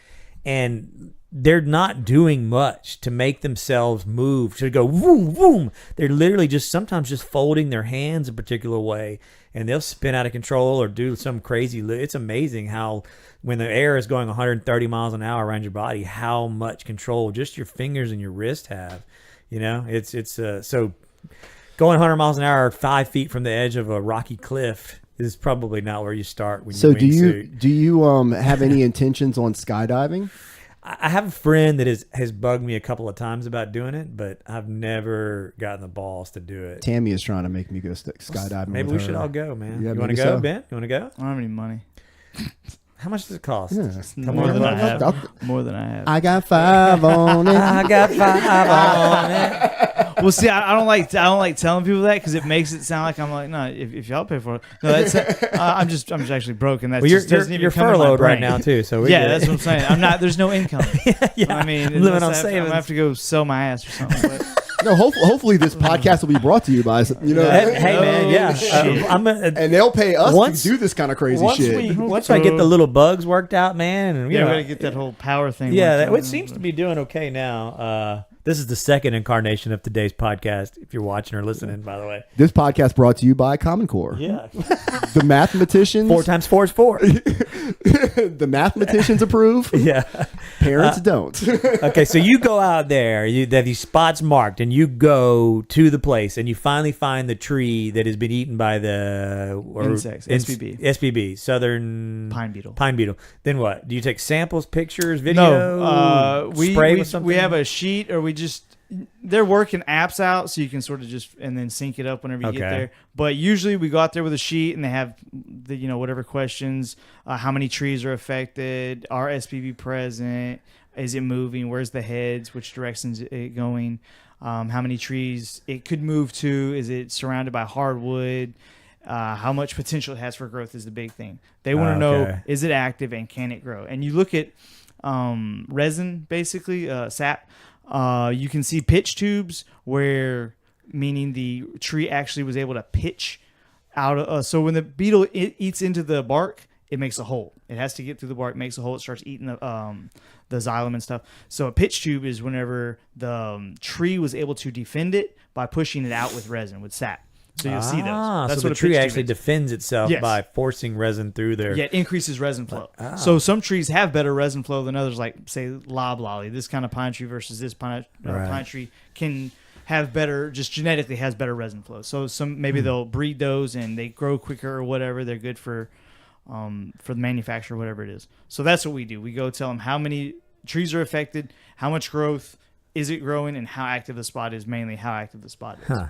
And they're not doing much to make themselves move, to go boom, boom. They're literally sometimes just folding their hands a particular way, and they'll spin out of control or do some crazy. It's amazing how when the air is going 130 miles an hour around your body, how much control just your fingers and your wrist have. So going 100 miles an hour 5 feet from the edge of a rocky cliff is probably not where you start when So you do you have any intentions on skydiving? I have a friend that has bugged me a couple of times about doing it, but I've never gotten the balls to do it. Tammy is trying to make me go skydiving. Maybe with we should her. all go, man. Yeah, you want to maybe go, so. Ben? You want to go? I don't have any money. How much does it cost? Yeah. More than I have. I'll- More than I have. I got 5 on it. I got 5 on it. Well, see, I don't like telling people that because it makes it sound like I'm like, no, if y'all pay for it, no, that's I'm just actually broke, and that Well, just doesn't even you're come in my furloughed right brain. now too, so Yeah, that's what I'm saying. I'm not. There's no income. yeah. I mean, I'm living unless on I'm savings. gonna have to go sell my ass or something. But No, hopefully this podcast will be brought to you by Hey, man, yeah. shit. And they'll pay us Once- to do this kind of crazy once shit. once I get the little bugs worked out, man, and yeah, we gotta get that whole power thing. Yeah, worked it out. seems to be doing okay now. This is the second incarnation of today's podcast. If you're watching or listening, by the way. This podcast brought to you by Common Core. Yeah, The mathematicians. 4 times 4 is 4. The mathematicians approve. Yeah. Parents don't. Okay, so you go out there, you have these spots marked, and you go to the place, and you finally find the tree that has been eaten by the Insects, SPB. SPB, Southern Pine beetle. Pine beetle. Then what? Do you take samples, pictures, video? No, spray with something? we have a sheet, or we just they're working apps out, so you can sort of just and then sync it up whenever you get Okay. there. But usually we go out there with a sheet, and they have the whatever questions, how many trees are affected, are SPV present, is it moving, where's the heads, which directions it going, how many trees it could move to, is it surrounded by hardwood. How much potential it has for growth is the big thing. They want to know, Okay. is it active and can it grow? And you look at resin, basically, sap. You can see pitch tubes where, meaning the tree actually was able to pitch out. So when the beetle eats into the bark, it makes a hole. It has to get through the bark, makes a hole. It starts eating the xylem and stuff. So a pitch tube is whenever the tree was able to defend it by pushing it out with resin, with sap. So you'll see those. That's so what the a tree pitch tube actually is. defends itself Yes. by forcing resin through there. Yeah, it increases resin flow. So some trees have better resin flow than others, like, say, loblolly. This kind of pine tree versus this pine tree can have better, just genetically has better resin flow. So maybe they'll breed those and they grow quicker or whatever. They're good for the manufacturer, whatever it is. So that's what we do. We go tell them how many trees are affected, how much growth, is it growing, and how active the spot is, mainly how active the spot is. Huh.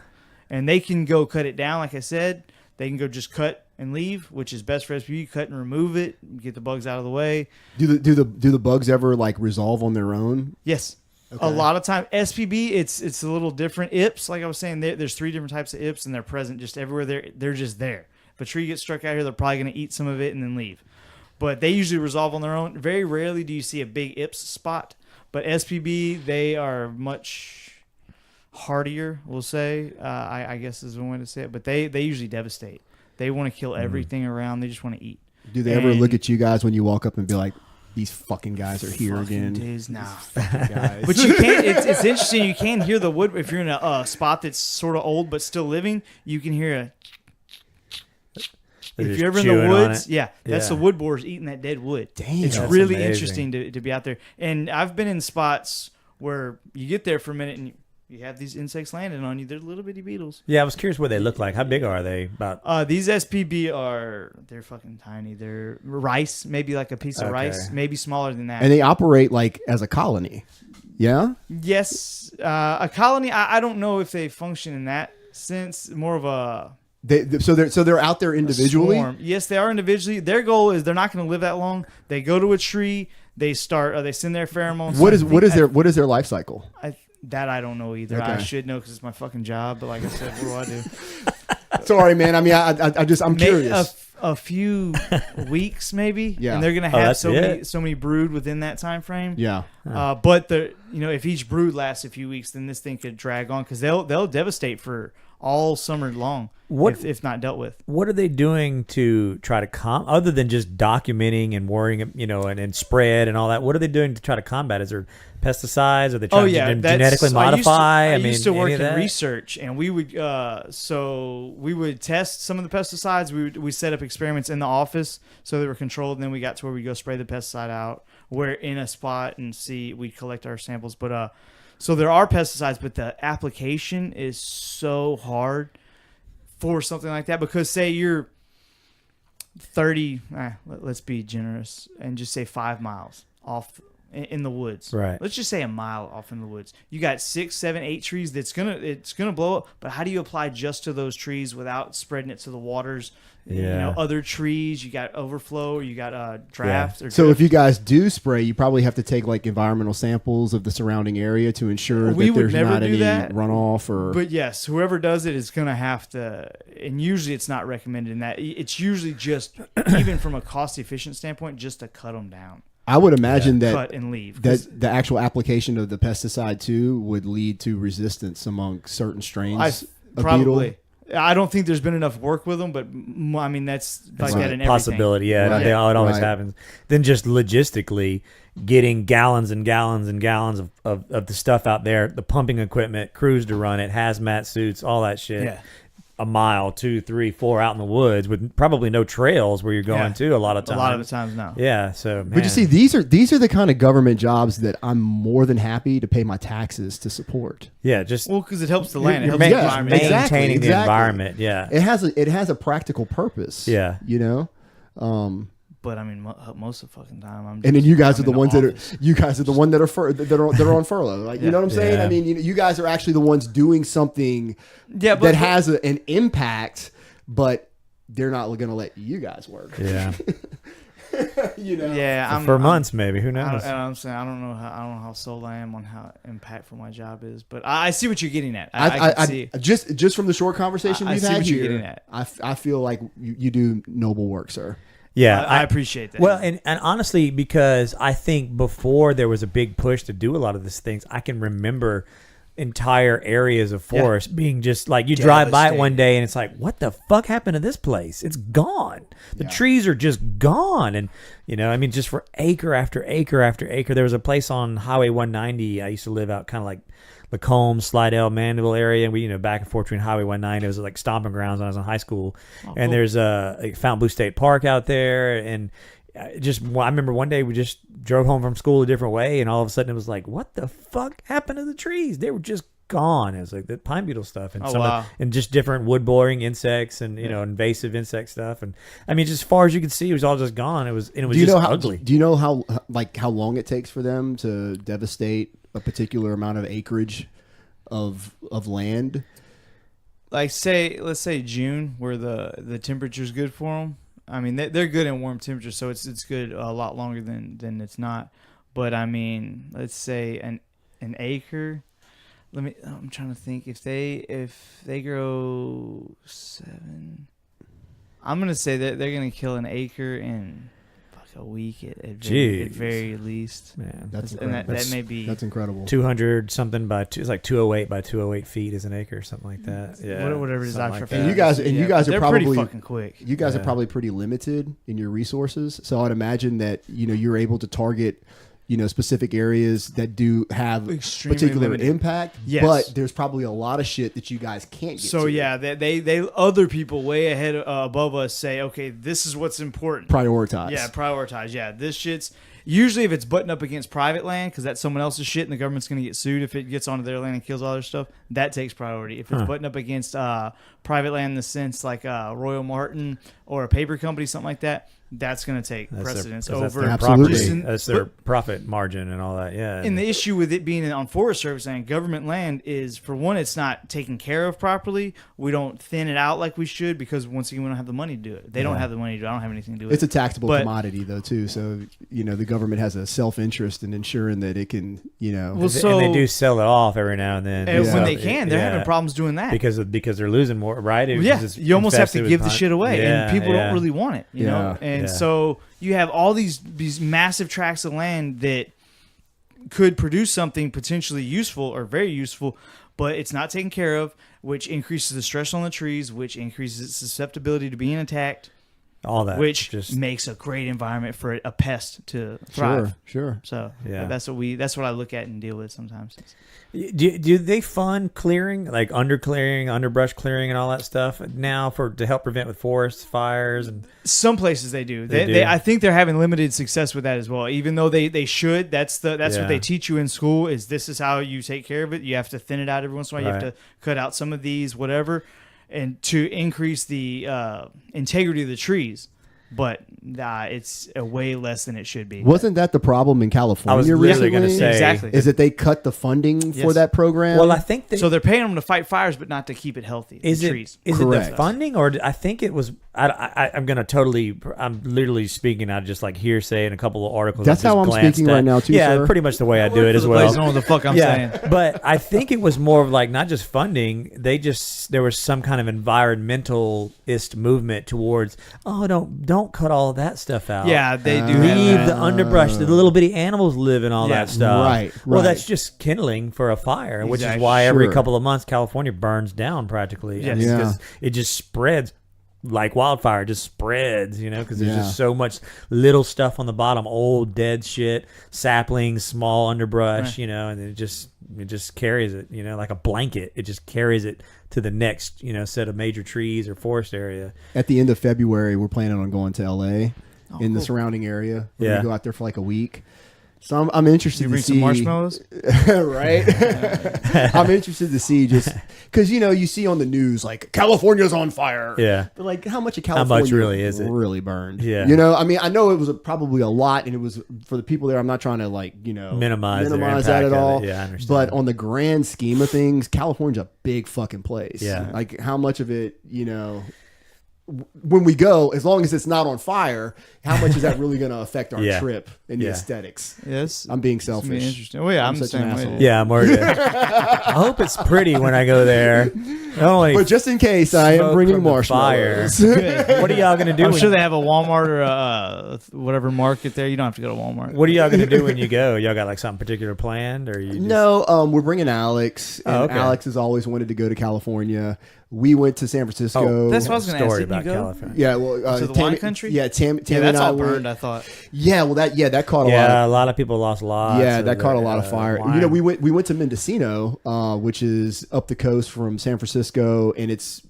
And they can go cut it down, like I said. They can go just cut and leave, which is best for SPB. Cut and remove it, get the bugs out of the way. Do the bugs ever like resolve on their own? Yes. Okay. A lot of time, SPB, it's a little different. Ips, like I was saying, there's 3 different types of ips, and they're present just everywhere. They're just there. If a tree gets struck out here, they're probably going to eat some of it and then leave. But they usually resolve on their own. Very rarely do you see a big ips spot. But SPB, they are much hardier, we'll say. I guess is one way to say it. But they usually devastate. They want to kill everything around. They just want to eat. Do they ever look at you guys when you walk up and be like, these fucking guys are here again? Nah. Guys. But you can't. It's interesting. You can hear the wood if you're in a spot that's sort of old but still living. You can hear a. They're If just you're ever in the chewing on woods, it. yeah, that's the wood borers eating that dead wood. Damn. It's That's really amazing. interesting to be out there. And I've been in spots where you get there for a minute and you have these insects landing on you. They're little bitty beetles. Yeah, I was curious what they look like. How big are they? About These SPB they're fucking tiny. They're rice, maybe like a piece of rice, maybe smaller than that. And they operate like as a colony. Yeah? Yes, a colony. I don't know if they function in that sense. More of a So they're out there individually? swarm. Yes, they are individually. Their goal is they're not going to live that long. They go to a tree. They start. They send their pheromones. What is their life cycle? I don't know either. Okay. I should know because it's my fucking job. But like I said, what do I do? Sorry, man. I mean, I'm curious. A few weeks maybe. Yeah. And they're gonna have that's so many brood within that time frame. Yeah. But if each brood lasts a few weeks, then this thing could drag on because they'll devastate for all summer long. If not dealt with. What are they doing to try to other than just documenting and worrying, and spread and all that? What are they doing to try to combat? Is there pesticides? Are they trying to genetically modify? I used to work any of in that? research, and we would we would test some of the pesticides. We set up experiments in the office so they were controlled, and then we got to where we go spray the pesticide out. We're in a spot and we collect our samples, but so there are pesticides, but the application is so hard for something like that because say you're 30, let's be generous and just say 5 miles off in the woods. Right. Let's just say a mile off in the woods. You got 6, 7, 8 trees it's gonna blow up. But how do you apply just to those trees without spreading it to the waters? Yeah. Other trees. You got overflow. Or you got draft. Yeah. Or So drift. if you guys do spray, you probably have to take like environmental samples of the surrounding area to ensure We that would there's never not do any that, runoff or. But yes, whoever does it is going to have to, and usually it's not recommended in that. It's usually just, even from a cost efficient standpoint, just to cut them down. I would imagine that Cut and leave. 'Cause that the actual application of the pesticide too would lead to resistance among certain strains of probably. beetle. I don't think there's been enough work with them, but I mean that's like Right. that in everything. Possibility, yeah. Right. It always Right. happens. Then just logistically getting gallons and gallons and gallons of the stuff out there, the pumping equipment, crews to run it, hazmat suits, all that shit. Yeah. A mile, 2, 3, 4 out in the woods with probably no trails where you're going Yeah. to a lot of times. A lot of the times now. Yeah, so man. But you see, these are the kind of government jobs that I'm more than happy to pay my taxes to support. yeah, just Well, because it helps the land. It You're helps the yeah, environment. exactly. maintaining the environment. Yeah. It has a practical purpose. Yeah. You know. But I mean, most of the fucking time, I'm. And then you guys are I'm the in the ones that are office. that are on furlough. Like you know what I'm saying? Yeah. I mean, you guys are actually the ones doing something Yeah, but that has an impact, but they're not going to let you guys work. Yeah. You know. Yeah, For months maybe, who I knows? I'm saying I don't know how sold I am on how impactful my job is, but I see what you're getting at. I can see. just from the short conversation I we've see had what you're here, getting at. I feel like you do noble work, sir. Yeah, I appreciate that. Well, and honestly, because I think before there was a big push to do a lot of these things, I can remember entire areas of forest being just like you drive by it one day and it's like, what the fuck happened to this place? It's gone. The trees are just gone. And, I mean, just for acre after acre after acre, there was a place on Highway 190. I used to live out kind of like Lacombe, Slidell, Mandeville area, and we, back and forth between Highway 190. It was like stomping grounds when I was in high school. And there's a Fountain Blue State Park out there, and I remember one day we just drove home from school a different way, and all of a sudden it was like, what the fuck happened to the trees? They were just gone. It was like the pine beetle stuff and and just different wood boring insects and invasive insect stuff, and I mean, just as far as you could see, it was all just gone. It was just ugly. Do you know how long it takes for them to devastate a particular amount of acreage of land? let's say June, where the temperature's good for them. I mean, they're good in warm temperatures, so it's good a lot longer than it's not. But I mean, let's say an acre. I'm trying to think if they grow 7. I'm gonna say that they're gonna kill an acre in a week at very least. Man, That's And incredible. that may be That's incredible. 200 something by two. It's like 208 by 208 feet is an acre, something like that. Yeah, whatever it is. something I like forget. And that. you guys are they're probably pretty fucking quick. You guys are Yeah. probably pretty limited in your resources, so I'd imagine that you're able to target specific areas that do have Extremely particular limited. impact. Yes. But there's probably a lot of shit that you guys can't get. So to. yeah, they other people way ahead above us say, okay, this is what's important. Prioritize. Yeah, prioritize. Yeah, this shit's usually if it's butting up against private land because that's someone else's shit and the government's going to get sued if it gets onto their land and kills all their stuff. That takes priority. If it's butting up against private land in the sense like Royal Martin or a paper company, something like that, that's going to take precedence That's over. their Absolutely. property. That's their profit margin and all that. Yeah. And the issue with it being on Forest Service and government land is, for one, it's not taken care of properly. We don't thin it out like we should because, once again, we don't have the money to do it. They don't have the money to do it. I don't have anything to do with It's it. a taxable But- commodity though too, so the government has a self-interest in ensuring that it can Well, and they do sell it off every now and then. And Yeah. when they can, they're Yeah. having problems doing that. because they're losing more, right? Yeah, you almost have to give the shit away, Yeah, and people yeah. don't really want it, you know. Yeah. And Yeah. so you have all these massive tracts of land that could produce something potentially useful or very useful, but it's not taken care of, which increases the stress on the trees, which increases its susceptibility to being attacked, all that, which just makes a great environment for a pest to thrive. Sure. So Yeah. that's what I look at and deal with sometimes. Do they fund clearing, like underbrush clearing, and all that stuff now to help prevent with forest fires? And Some places they do. They do. I think they're having limited success with that as well. Even though they should. That's Yeah. what they teach you in school. This is how you take care of it. You have to thin it out every once in a while. You have Right. to cut out some of these, whatever, and to increase the integrity of the trees. But it's way less than it should be. Wasn't that the problem in California I was literally going to recently? say Exactly. Is that they cut the funding for Yes. that program? Well, I think So they're paying them to fight fires, but not to keep it healthy. Is the it trees? is it the Correct. funding, or I think it was? I'm gonna totally. I'm literally speaking out of just like hearsay and a couple of articles. That's I just how I'm glanced speaking at. right now, too, Yeah, sir. pretty much the way I do it For as the well. place, know what the fuck I'm saying. But I think it was more of like not just funding. There was some kind of environmentalist movement towards don't cut all of that stuff out. Yeah, they do. Leave have the that. underbrush, the little bitty animals live and all Yeah. that stuff. Right, Well, right. that's just kindling for a fire, which is Exactly. why every Sure. couple of months California burns down practically. Yes. Yeah. Because it just spreads like wildfire. It just spreads, because there's Yeah. just so much little stuff on the bottom, old dead shit, saplings, small underbrush, Right. and it just carries it, like a blanket. It just carries it to the next, set of major trees or forest area. At the end of February, we're planning on going to LA in the cool. surrounding area. We're Yeah. gonna go out there for like a week. So I'm interested You to bring see some marshmallows. right? I'm interested to see just because you see on the news like California's on fire. Yeah. But like, how much of How California much really is it? really burned? Yeah. I mean, I know it was probably a lot, and it was for the people there. I'm not trying to Minimize their that impact at of it. all. Yeah, I understand. But on the grand scheme of things, California's a big fucking place. Yeah. Like how much of it, when we go, as long as it's not on fire, how much is that really going to affect our Yeah. trip and the Yeah. aesthetics? Yes, I'm being it's gonna be selfish. interesting. Oh yeah, I'm the such an same way. asshole. Yeah, I'm worried. I hope it's pretty when I go there. Not only But just in case, I am smoke bringing from the marshmallows. what are y'all gonna do? I'm when- sure they have a Walmart or a whatever market there. You don't have to go to Walmart. What are y'all gonna do when you go? Y'all got like something particular planned, or you? Just, No, we're bringing Alex, and Oh, okay. Alex has always wanted to go to California. We went to San Francisco. Oh, That's what I was gonna ask. story Didn't you about go? California. Yeah, well, To the Tammy- wine country? Yeah, Tammy Yeah, and that's I all went. burned. I thought. Yeah, well, that caught a lot. Yeah, a lot of people lost lots. Yeah, of that caught a their, lot of fire. wine. We went to Mendocino, which is up the coast from San Francisco, and it's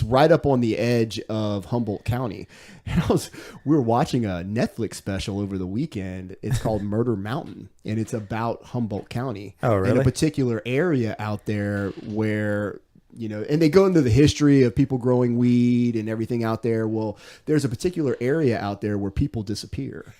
right up on the edge of Humboldt County. And we were watching a Netflix special over the weekend. It's called Murder Mountain, and it's about Humboldt County. Oh, really? And a particular area out there where and they go into the history of people growing weed and everything out there. Well, there's a particular area out there where people disappear.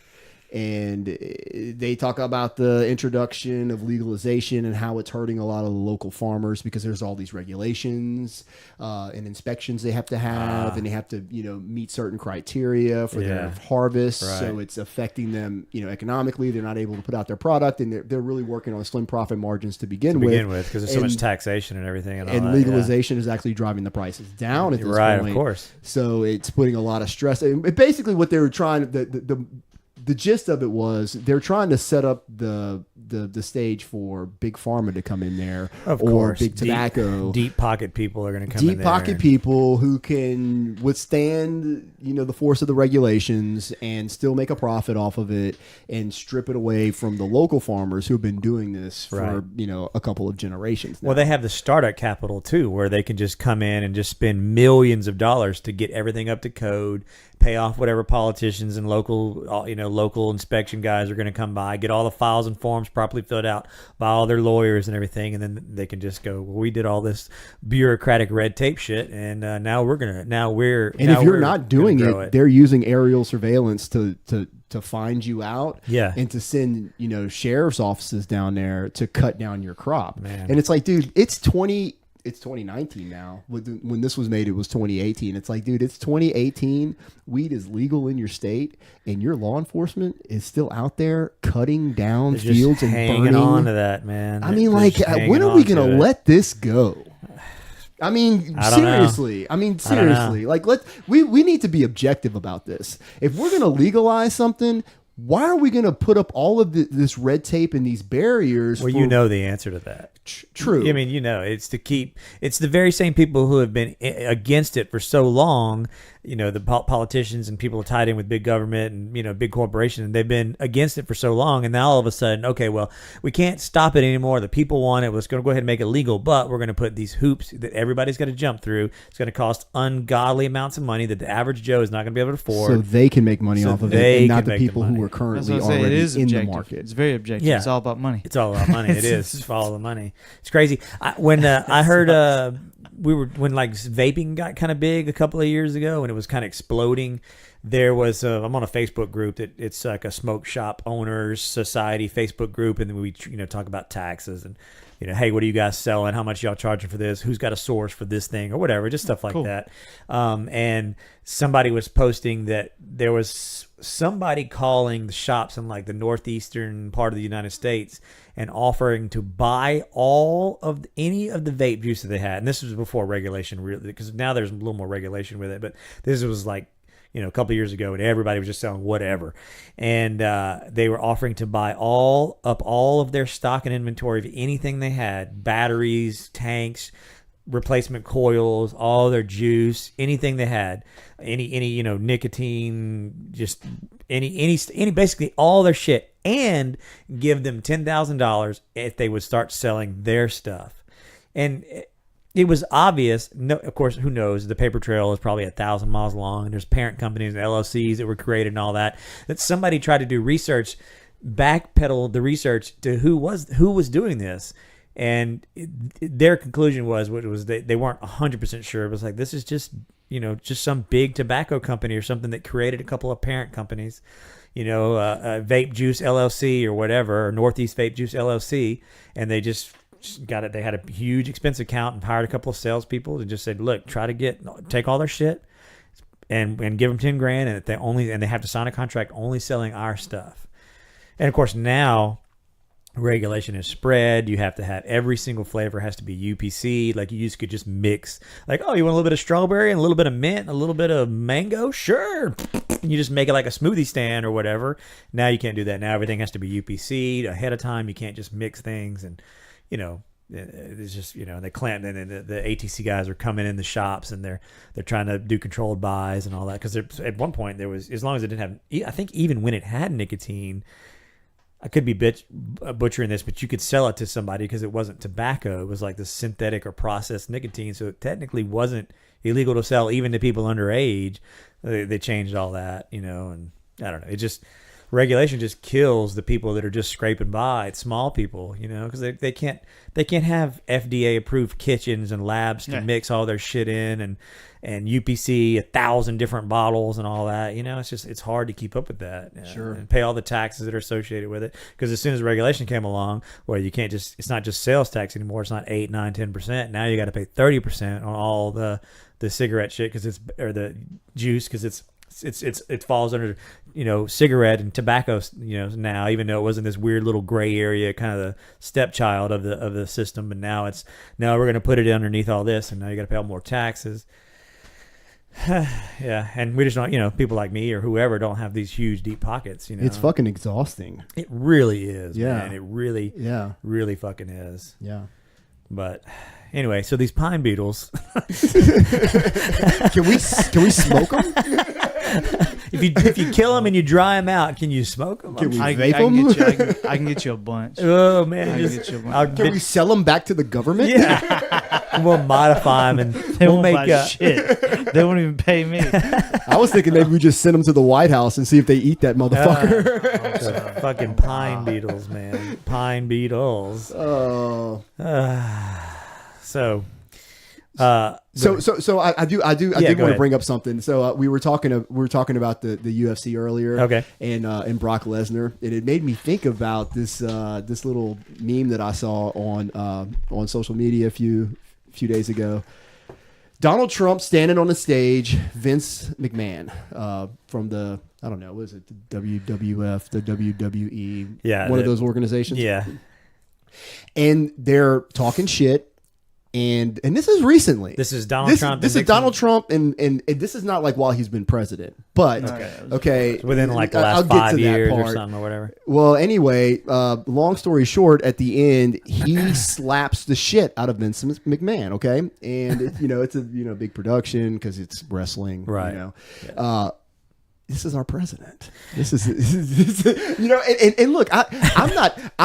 And they talk about the introduction of legalization and how it's hurting a lot of the local farmers because there's all these regulations and inspections they have to have, and they have to, meet certain criteria for their harvest. Right. So it's affecting them, economically. They're not able to put out their product, and they're really working on slim profit margins to begin with. Because there's so much taxation and everything. And all and that, legalization is actually driving the prices down at this right, point. Of course. So it's putting a lot of stress. And basically, what they were trying, the gist of it was they're trying to set up the stage for big pharma to come in there, or big tobacco. Deep pocket people are going to come in there. Deep pocket people who can withstand, the force of the regulations and still make a profit off of it and strip it away from the local farmers who've been doing this for, a couple of generations now. Well, they have the startup capital too, where they can just come in and just spend millions of dollars to get everything up to code, pay off whatever politicians and local inspection guys are going to come by, get all the files and forms properly filled out by all their lawyers and everything, and then they can just go, well, we did all this bureaucratic red tape shit, and now we're if you're not doing it, they're using aerial surveillance to find you out, and to send sheriff's offices down there to cut down your crop. Man. And it's like, dude, it's 2019 now. When this was made, it was 2018. It's like, dude, it's 2018. Weed is legal in your state, and your law enforcement is still out there cutting down fields and hanging burning. on to that, man. I mean, when are we going to let this go? I mean, seriously. Like, we need to be objective about this. If we're going to legalize something, why are we going to put up all of this red tape and these barriers? Well, you know the answer to that. True. I mean, it's the very same people who have been against it for so long. The politicians and people tied in with big government and, big corporations, and they've been against it for so long. And now all of a sudden, okay, well, we can't stop it anymore. The people want it. Let's go ahead and make it legal, but we're going to put these hoops that everybody's got to jump through. It's going to cost ungodly amounts of money that the average Joe is not going to be able to afford. So they can make money off of it, and not the people who are currently already in the market. It's very objective. Yeah. It's all about money. It's all about money. It is. It's follow the money. It's crazy. When I heard when like vaping got kind of big a couple of years ago and it was kind of exploding, there was I'm on a Facebook group that it's like a smoke shop owners society Facebook group, and then we talk about taxes and hey, what are you guys selling? How much y'all charging for this? Who's got a source for this thing or whatever? Just stuff like that. And somebody was posting that there was somebody calling the shops in like the northeastern part of the United States and offering to buy any of the vape juice that they had. And this was before regulation, really, because now there's a little more regulation with it. But this was like, a couple of years ago, and everybody was just selling whatever. And they were offering to buy all of their stock and inventory of anything they had, batteries, tanks, replacement coils, all their juice, anything they had, any nicotine, just any basically all their shit, and give them $10,000 if they would start selling their stuff. And it was obvious. No, of course, who knows? The paper trail is probably 1,000 miles long, and there's parent companies and LLCs that were created and all that. That somebody tried to do research, backpedal the research to who was doing this, and their conclusion was they weren't 100% sure. It was like, this is just some big tobacco company or something that created a couple of parent companies, Vape Juice LLC or whatever, or Northeast Vape Juice LLC, and they just got it. They had a huge expense account and hired a couple of salespeople and just said, look, take all their shit and give them 10 grand. And they have to sign a contract only selling our stuff. And of course now regulation is spread. You have to have every single flavor has to be UPC. Like you could just mix like, oh, you want a little bit of strawberry and a little bit of mint, and a little bit of mango. Sure. And you just make it like a smoothie stand or whatever. Now you can't do that. Now everything has to be UPC'd ahead of time. You can't just mix things. And it's just, they clamp, and the ATC guys are coming in the shops and they're trying to do controlled buys and all that. Because at one point there was, as long as it didn't have, I think even when it had nicotine, I could be butchering this, but you could sell it to somebody because it wasn't tobacco. It was like the synthetic or processed nicotine. So it technically wasn't illegal to sell even to people underage. They changed all that, and I don't know. It just, regulation just kills the people that are just scraping by. It's small people, because they can't have FDA approved kitchens and labs to mix all their shit in and UPC 1,000 different bottles and all that. It's hard to keep up with that. Sure. And pay all the taxes that are associated with it. Because as soon as regulation came along, where you can't it's not just sales tax anymore. It's not 8, 9, 10%. Now you got to pay 30% on all the cigarette shit or the juice because it falls under cigarette and tobacco now, even though it wasn't this weird little gray area, kind of the stepchild of the system, but now we're going to put it underneath all this, and now you got to pay all more taxes. Yeah, and we just don't, people like me or whoever don't have these huge deep pockets. It's fucking exhausting. It really is. Yeah, man. It really, really fucking is. Yeah. But anyway, so these pine beetles. Can we smoke them? If you kill them and you dry them out, can you smoke them? Can we I vape them? I can get you a bunch. Oh man, I can get you a bunch. Can we sell them back to the government? Yeah, we'll modify them and They we'll won't make buy shit. They won't even pay me. I was thinking maybe we just send them to the White House and see if they eat that motherfucker. fucking pine beetles, man. Pine beetles. Oh. So I do Yeah, want go to ahead. bring up something. So we were talking about the UFC earlier, Okay. and Brock Lesnar, and it made me think about this little meme that I saw on social media a few days ago. Donald Trump standing on the stage, Vince McMahon from the, I don't know, what is it, the WWF, the WWE, one of those organizations, yeah, and they're talking shit. And this is recently. this is Donald Trump. This is Donald Trump, and this is not like while he's been president, but okay, within like the I'll last get to 5 that years or part. something or whatever. Well, anyway, long story short, at the end, he slaps the shit out of Vince McMahon. Okay, and it's a big production because it's wrestling, Right. This is our president. This is and look, I'm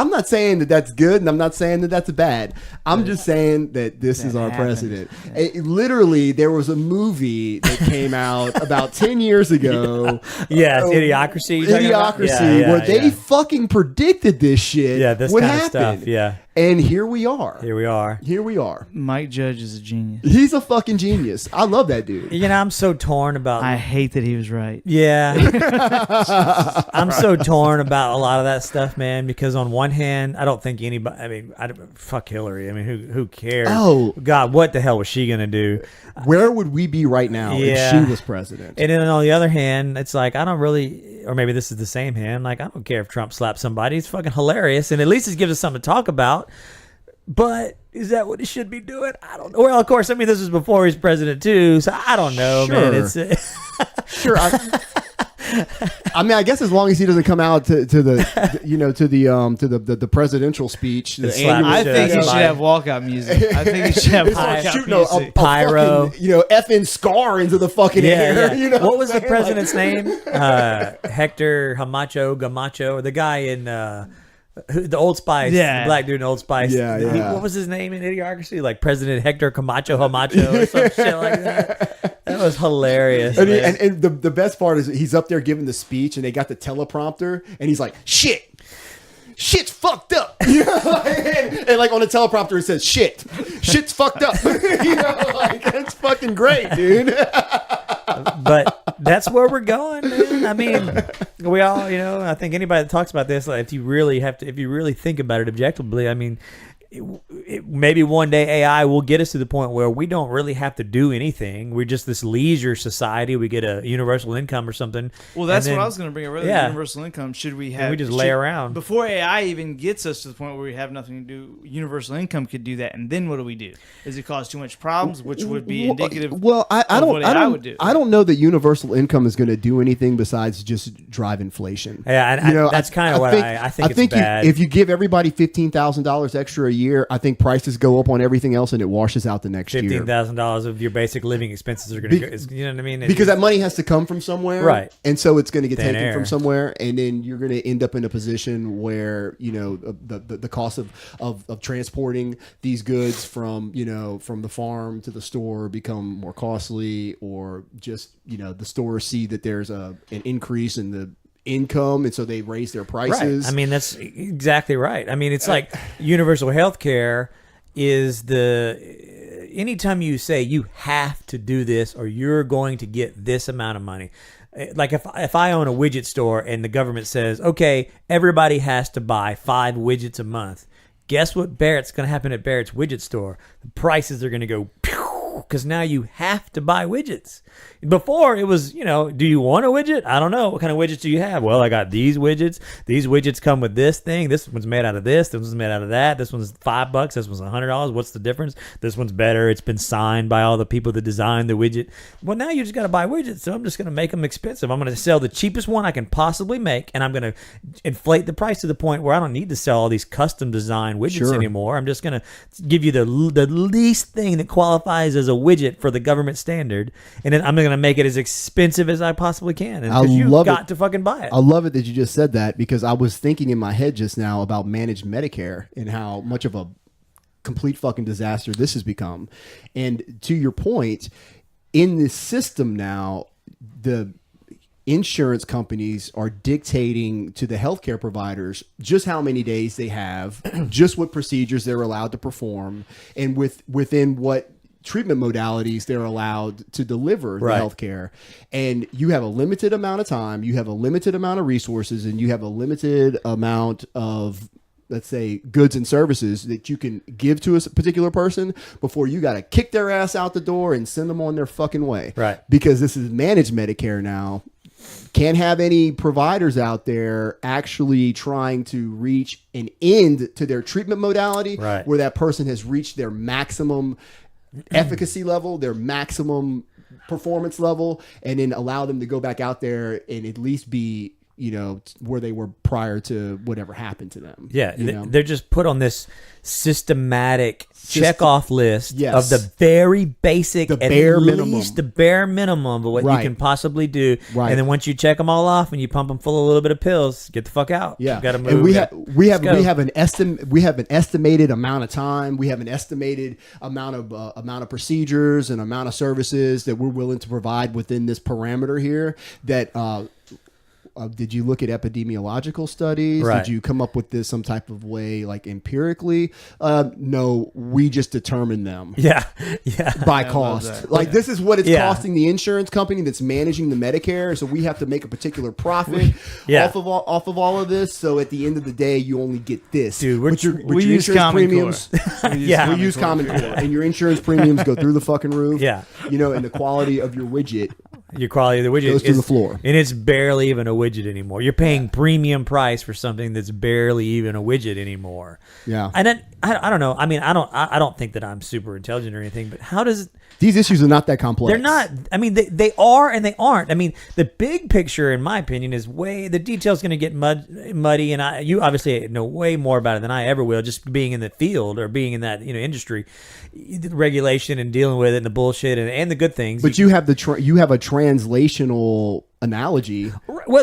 not saying that that's good, and I'm not saying that that's bad. I'm just saying that this is our president. Literally, there was a movie that came out about 10 years ago. Yeah, it's Idiocracy. you're talking about? Idiocracy, Yeah, where they yeah. fucking predicted this shit. Yeah, this would kind of happen. stuff. Yeah, And here we are. here we are. Here we are. Mike Judge is a genius. He's a fucking genius. I love that dude. I'm so torn about. I hate that he was right. Yeah. I'm so torn about a lot of that stuff, man, because on one hand, I don't think anybody, fuck Hillary. I mean, who cares? Oh. God, what the hell was she going to do? Where would we be right now Yeah. if she was president? And then on the other hand, it's like, I don't really, or maybe this is the same hand, like, I don't care if Trump slaps somebody. It's fucking hilarious. And at least it gives us something to talk about. But is that what he should be doing? I don't know. Well, of course, this was before he was president too, so I don't know, man. It's Sure. I guess as long as he doesn't come out to the presidential speech, the slap annual, I think he Yeah. should have walkout music. I think he should have it's like walkout shooting music. a Pyro. fucking, effing scar into the fucking air. yeah. What was the I'm saying? president's name? Hector Gamacho, or the guy in the Old Spice, Yeah. the black dude in Old Spice. Yeah. What was his name in Idiocracy? Like President Hector Camacho or some shit like that. That was hilarious. And, man. and the best part is he's up there giving the speech, and they got the teleprompter, and he's like, "Shit's fucked up," and like on the teleprompter it says, "Shit's fucked up." That's fucking great, dude. But that's where we're going, man. We all, I think anybody that talks about this, like, if you really think about it objectively, maybe one day AI will get us to the point where we don't really have to do anything. We're just this leisure society. We get a universal income or something. Well, that's and then- what I was going to bring up. Rather Yeah. than universal income, should we have? we just lay around. before AI even gets us to the point where we have nothing to do? Universal income could do that, and then what do? Does it cause too much problems, which would be indicative? Well, I of what AI would do. don't know that universal income is going to do anything besides just drive inflation. Yeah, and that's kind of what I think. It's bad. If you give everybody $15,000 extra a year, I think prices go up on everything else, and it washes out the next year. $15,000 of your basic living expenses are going to go. You know what I mean? Because that money has to come from somewhere, Right. And so it's going to get Thin taken air. from somewhere, and then you're going to end up in a position where the cost of transporting these goods from the farm to the store become more costly, or just the stores see that there's an increase in the income, and so they raise their prices. Right. I mean, that's exactly right. I mean, it's like universal health care is anytime you say you have to do this or you're going to get this amount of money. Like if I own a widget store and the government says, okay, everybody has to buy 5 widgets a month. Guess what Barrett's going to happen at Barrett's widget store? The prices are going to go because now you have to buy widgets. Before it was, do you want a widget? I don't know. What kind of widgets do you have? Well, I got these widgets. These widgets come with this thing. This one's made out of this. This one's made out of that. This one's $5. This one's $100. What's the difference? This one's better. It's been signed by all the people that designed the widget. Well, now you just got to buy widgets. So I'm just going to make them expensive. I'm going to sell the cheapest one I can possibly make, and I'm going to inflate the price to the point where I don't need to sell all these custom design widgets anymore. I'm just going to give you the least thing that qualifies as a widget for the government standard, and then I'm going to make it as expensive as I possibly can. And you've got to fucking buy it. I love it that you just said that, because I was thinking in my head just now about managed Medicare and how much of a complete fucking disaster this has become. And to your point, in this system now, the insurance companies are dictating to the healthcare providers just how many days they have, just what procedures they're allowed to perform, and within what treatment modalities they're allowed to deliver the healthcare. And you have a limited amount of time, you have a limited amount of resources, and you have a limited amount of, let's say, goods and services that you can give to a particular person before you got to kick their ass out the door and send them on their fucking way. Right. Because this is managed Medicare now. Can't have any providers out there actually trying to reach an end to their treatment modality where that person has reached their maximum efficacy level, their maximum performance level, and then allow them to go back out there and at least be, where they were prior to whatever happened to them. Yeah, they're just put on this systematic check-off list of the very basic, the bare minimum of what you can possibly do. Right. And then once you check them all off and you pump them full of a little bit of pills, get the fuck out. Yeah, you got to move. And we have an estimated amount of time. We have an estimated amount of procedures and amount of services that we're willing to provide within this parameter here. That. Did you look at epidemiological studies? Right. Did you come up with this some type of way, like empirically? No, we just determine them. Yeah. By cost. Like this is what it's costing the insurance company that's managing the Medicare. So we have to make a particular profit off of all of this. So at the end of the day, you only get this. Dude, we use insurance premiums. We use Common Core, and your insurance premiums go through the fucking roof. Yeah. And the quality of your widget. Your quality of the widget goes through the floor, and it's barely even a widget anymore. You're paying premium price for something that's barely even a widget anymore. Yeah, and then I don't know. I mean, I don't think that I'm super intelligent or anything, but how does these issues are not that complex? They're not. I mean, they are and they aren't. I mean, the big picture, in my opinion, is the details going to get muddy, and you obviously know way more about it than I ever will, just being in the field or being in that industry, the regulation and dealing with it and the bullshit and the good things. But you have a translational analogy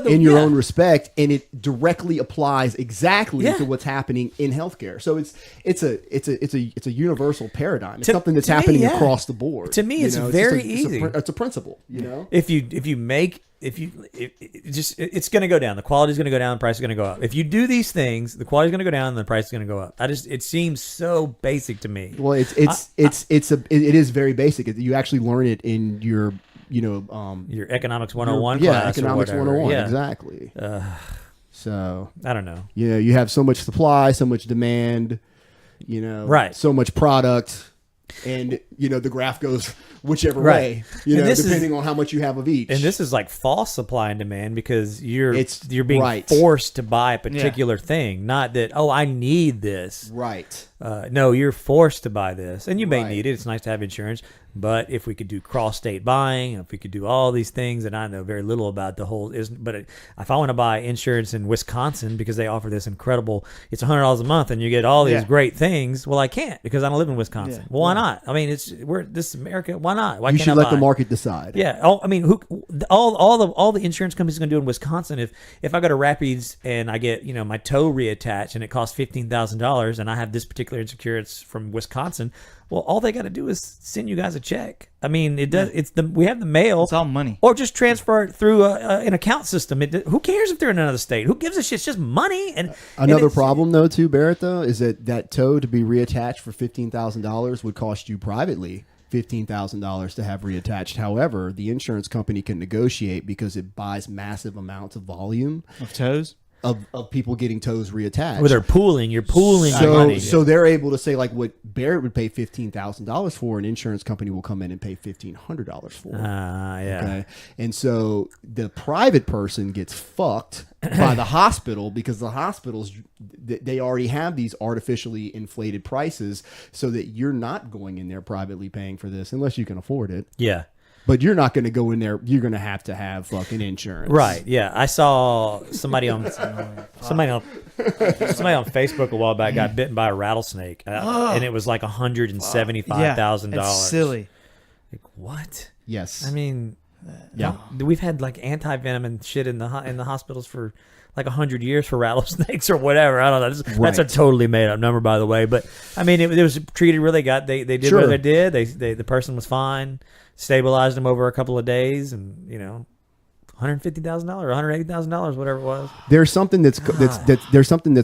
in your own respect, and it directly applies exactly to what's happening in healthcare. So it's a universal paradigm. It's something that's happening across the board. To me, it's very easy. It's a principle. If it's going to go down. The quality is going to go down. The price is going to go up. If you do these things, the quality is going to go down and the price is going to go up. It seems so basic to me. Well, it is very basic. You actually learn it in your your economics 101 class. Economics or 101, exactly. So I don't know. You have so much supply, so much demand, so much product, and the graph goes whichever way, depending on how much you have of each. And this is like false supply and demand, because you're being forced to buy a particular thing, not that I need this. Right. No, you're forced to buy this, and you may need it. It's nice to have insurance. But if we could do cross-state buying, if we could do all these things, and I know very little about the whole, if I want to buy insurance in Wisconsin because they offer this incredible, it's $100 a month and you get all these great things. Well, I can't because I don't live in Wisconsin. Yeah. Well, why not? I mean, this is America. Why not? Why you can't should I let buy? the market decide. Yeah. All the insurance companies are going to do in Wisconsin. If I go to Rapids and I get my toe reattached and it costs $15,000 and I have this particular insurance from Wisconsin. Well, all they got to do is send you guys a check. I mean, it does. We have the mail. It's all money. Or just transfer it through an account system. Who cares if they're in another state? Who gives a shit? It's just money. And another problem, though, too, Barrett, though, is that tow to be reattached for $15,000 would cost you privately $15,000 to have reattached. However, the insurance company can negotiate because it buys massive amounts of volume Of toes? of people getting toes reattached. Well, they're pooling. You're pooling your money. So they're able to say, like, what Barrett would pay $15,000 for, an insurance company will come in and pay $1,500 for. Yeah. Okay. And so the private person gets fucked by the hospital because the hospitals, they already have these artificially inflated prices so that you're not going in there privately paying for this unless you can afford it. Yeah. But you're not going to go in there. You're going to have fucking insurance. Right. Yeah. I saw somebody on Facebook a while back got bitten by a rattlesnake, and it was like $175,000. It's silly. Like, what? Yes. I mean, Yeah. we've had like anti-venom and shit in the hospitals for like 100 years for rattlesnakes or whatever. I don't know. That's a totally made up number, by the way. But I mean, it was treated where they did Sure. what they did. The person was fine, stabilized them over a couple of days, and $150,000 or $180,000, whatever it was. There's something that's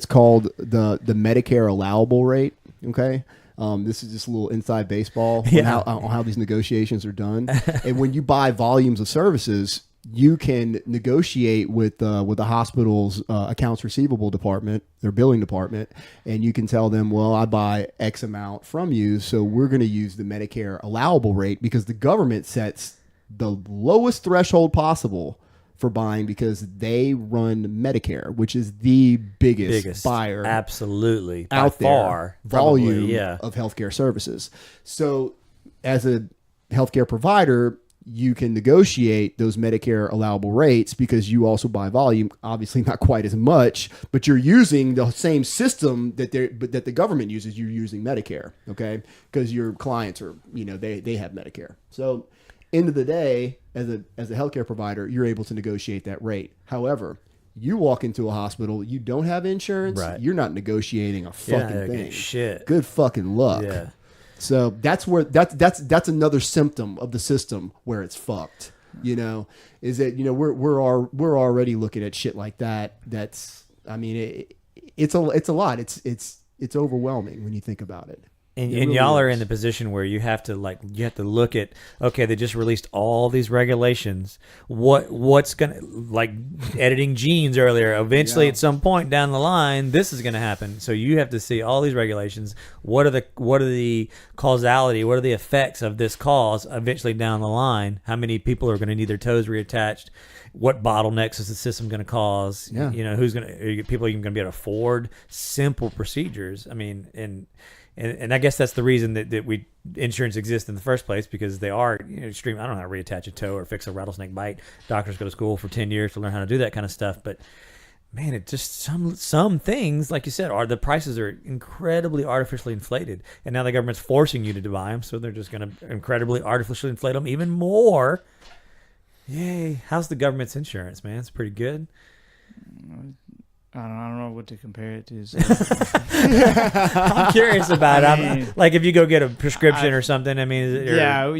called the Medicare allowable rate. Okay. This is just a little inside baseball on how these negotiations are done. And when you buy volumes of services, you can negotiate with the hospital's accounts receivable department, their billing department, and you can tell them, well, I buy X amount from you, so we're going to use the Medicare allowable rate because the government sets the lowest threshold possible for buying because they run Medicare, which is the biggest buyer absolutely out by far, there, volume probably, of healthcare services. So as a healthcare provider, you can negotiate those Medicare allowable rates because you also buy volume, obviously not quite as much, but you're using the same system that the government uses. You're using Medicare, okay? Because your clients are, they have Medicare. So end of the day, as a healthcare provider, you're able to negotiate that rate. However, you walk into a hospital, you don't have insurance, you're not negotiating a fucking thing. Shit. Good fucking luck. Yeah. So that's where that's another symptom of the system where it's fucked. Is that we're already looking at shit like that. That's it's a lot. It's overwhelming when you think about it. And really y'all are is. in the position where you have to look at, okay, they just released all these regulations. What's gonna, like editing genes earlier, eventually at some point down the line, this is gonna happen. So you have to see all these regulations. What are the causality? What are the effects of this cause eventually down the line? How many people are gonna need their toes reattached? What bottlenecks is the system going to cause? Yeah. Who's going to, people even going to be able to afford simple procedures? I mean, and I guess that's the reason that insurance exists in the first place, because they are extreme. I don't know how to reattach a toe or fix a rattlesnake bite. Doctors go to school for 10 years to learn how to do that kind of stuff. But man, it just some things, like you said, the prices are incredibly artificially inflated, and now the government's forcing you to buy them, so they're just going to incredibly artificially inflate them even more. Yay! How's the government's insurance, man? It's pretty good. I don't know what to compare it to. So. I'm curious about it. Like if you go get a prescription or something, I mean, It's not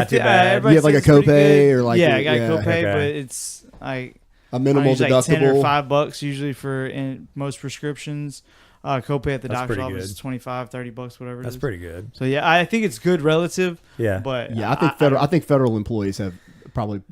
too bad. You have like a copay or like I got a copay, okay. but it's like a minimal deductible, like $10 or $5 usually for most prescriptions. Copay at the doctor's office is $25, $30, whatever. That's pretty good. So yeah, I think it's good relative. Yeah, but yeah, I think federal employees have probably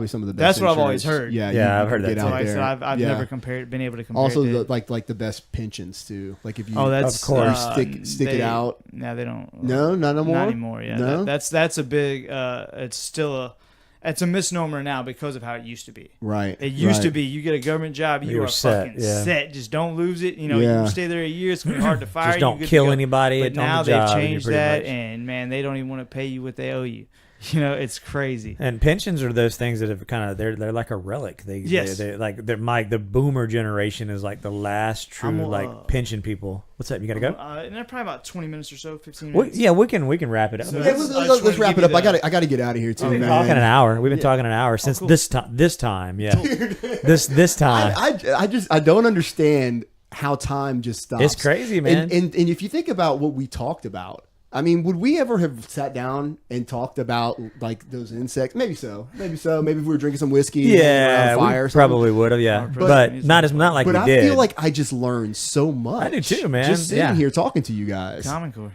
some of the best. That's what I've insurance. always heard. Yeah, I've heard that. So like I said, I've never been able to compare. Also, it to, like the best pensions too. Like if you, that's of course, stick it out. No, they don't. No, not anymore. Not anymore. Yeah, no? that's a big. It's still it's a misnomer now because of how it used to be. Right. It used to be you get a government job, you are fucking set. Just don't lose it. You stay there a year. It's gonna be hard to fire. Just don't kill anybody. But now they've changed that, and man, they don't even want to pay you what they owe you. It's crazy. And pensions are those things that have kind of they're like a relic. They're the boomer generation is like the last true pension people. What's up? You got to go? And probably about 20 minutes or so, 15 minutes. We can wrap it up. So let's wrap it up. I got to get out of here too. We've been talking an hour. We've been talking an hour since this time. Yeah, this time. I don't understand how time just stops. It's crazy, man. And if you think about what we talked about, I mean, would we ever have sat down and talked about like those insects? Maybe so. Maybe so. Maybe if we were drinking some whiskey, around a fire, we probably would have. Yeah, but not like But we I did. feel like I just learned so much. I do too, man. Just sitting here talking to you guys. Common Core.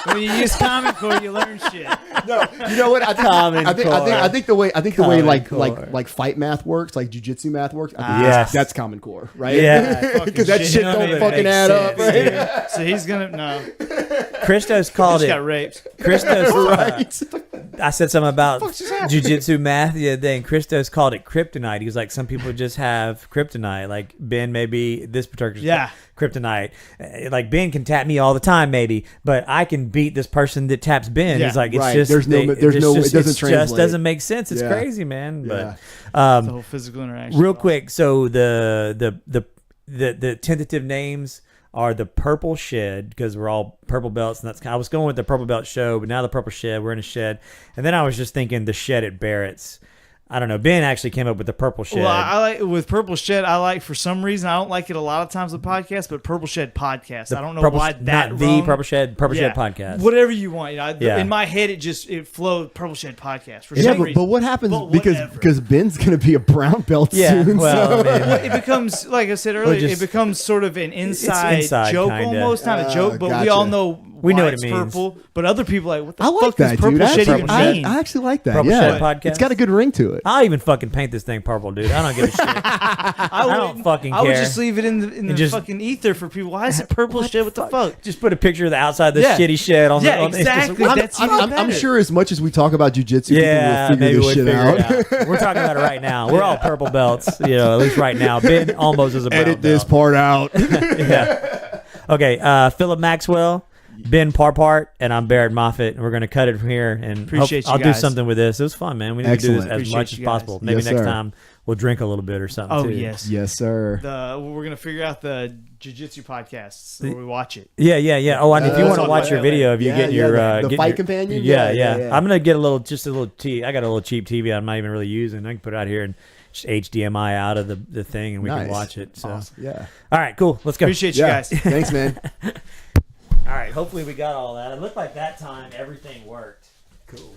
When you use Common Core, you learn shit. No, you know what? I think the way like fight math works, like jujitsu math works. That's Common Core, right? Yeah, because that shit don't fucking add up. Right? So he's gonna Christos called just it. got raped. Christos, Right. I said something about What the fuck's just happened? jujitsu math the other day, and Christos called it kryptonite. He was like, some people just have kryptonite. Like Ben, maybe this particular kryptonite. Like Ben can tap me all the time, maybe, but I can beat this person that taps Ben. Yeah, He's like, it's right. just There's no, it doesn't translate. Just doesn't make sense. It's Yeah. crazy, man. Yeah. But The whole physical interaction. real quick, so the tentative names are the Purple Shed, because we're all purple belts, and I was going with the Purple Belt Show, but now the Purple Shed, we're in a shed, and then I was just thinking the shed at Barrett's. I don't know. Ben actually came up with the Purple Shed. Well, I like with Purple Shed. I like, for some reason, I don't like it a lot of times with podcasts, but Purple Shed podcast. I don't know why that not the Purple Shed podcast. Whatever you want. You know, Yeah. In my head, it flowed Purple Shed podcast for some reason. But what happens But because whatever. Ben's gonna be a brown belt soon? Well, so. I mean, Well, it becomes, like I said earlier, just- it becomes sort of an inside joke kinda. almost. Not a joke, but we Gotcha. all know We why know what it's it means. purple. But other people are like, what the I fuck like does that, Purple dude. Shed even I mean? actually like that. Purple yeah, Shed podcast? It's got a good ring to it. I'll even fucking paint this thing purple, dude. I don't give a shit. I don't fucking care. I would just leave it in the just- fucking ether for people. Why is it Purple Shed? What the fuck? Just put a picture of the outside of the Yeah. shitty shed on Yeah, the on the exactly. Instagram. That's even I'm better. sure as much as we talk about jujitsu, Yeah, people maybe will we'll figure this shit figure out. it out. We're talking about it right now. We're all purple belts, at least right now. Ben almost is a brown Edit this belt. part out. Yeah. Okay, Phillip Maxwell, Ben Parpart, and I'm Barrett Moffitt, and we're going to cut it from here. And Appreciate you I'll do guys. something with this. It was fun, man. We need to do this Excellent. as Appreciate much as you guys. possible. Maybe Yes, next sir. time we'll drink a little bit or something, Oh, too. yes. Yes, sir. We're gonna figure out the jiu-jitsu podcasts where we watch it. Yeah. Oh, and if you want to talk watch about your that video of you later. getting Yeah, your the getting fight your- companion? Yeah. Yeah. I'm gonna get a little I got a little cheap TV I'm not even really using. I can put it out here and just HDMI out of the thing, and we can Nice. watch it. So, Awesome. Yeah. all right, cool. Let's go. Appreciate you Yeah. guys. Thanks, man. All right. Hopefully we got all that. It looked like that time everything worked. Cool.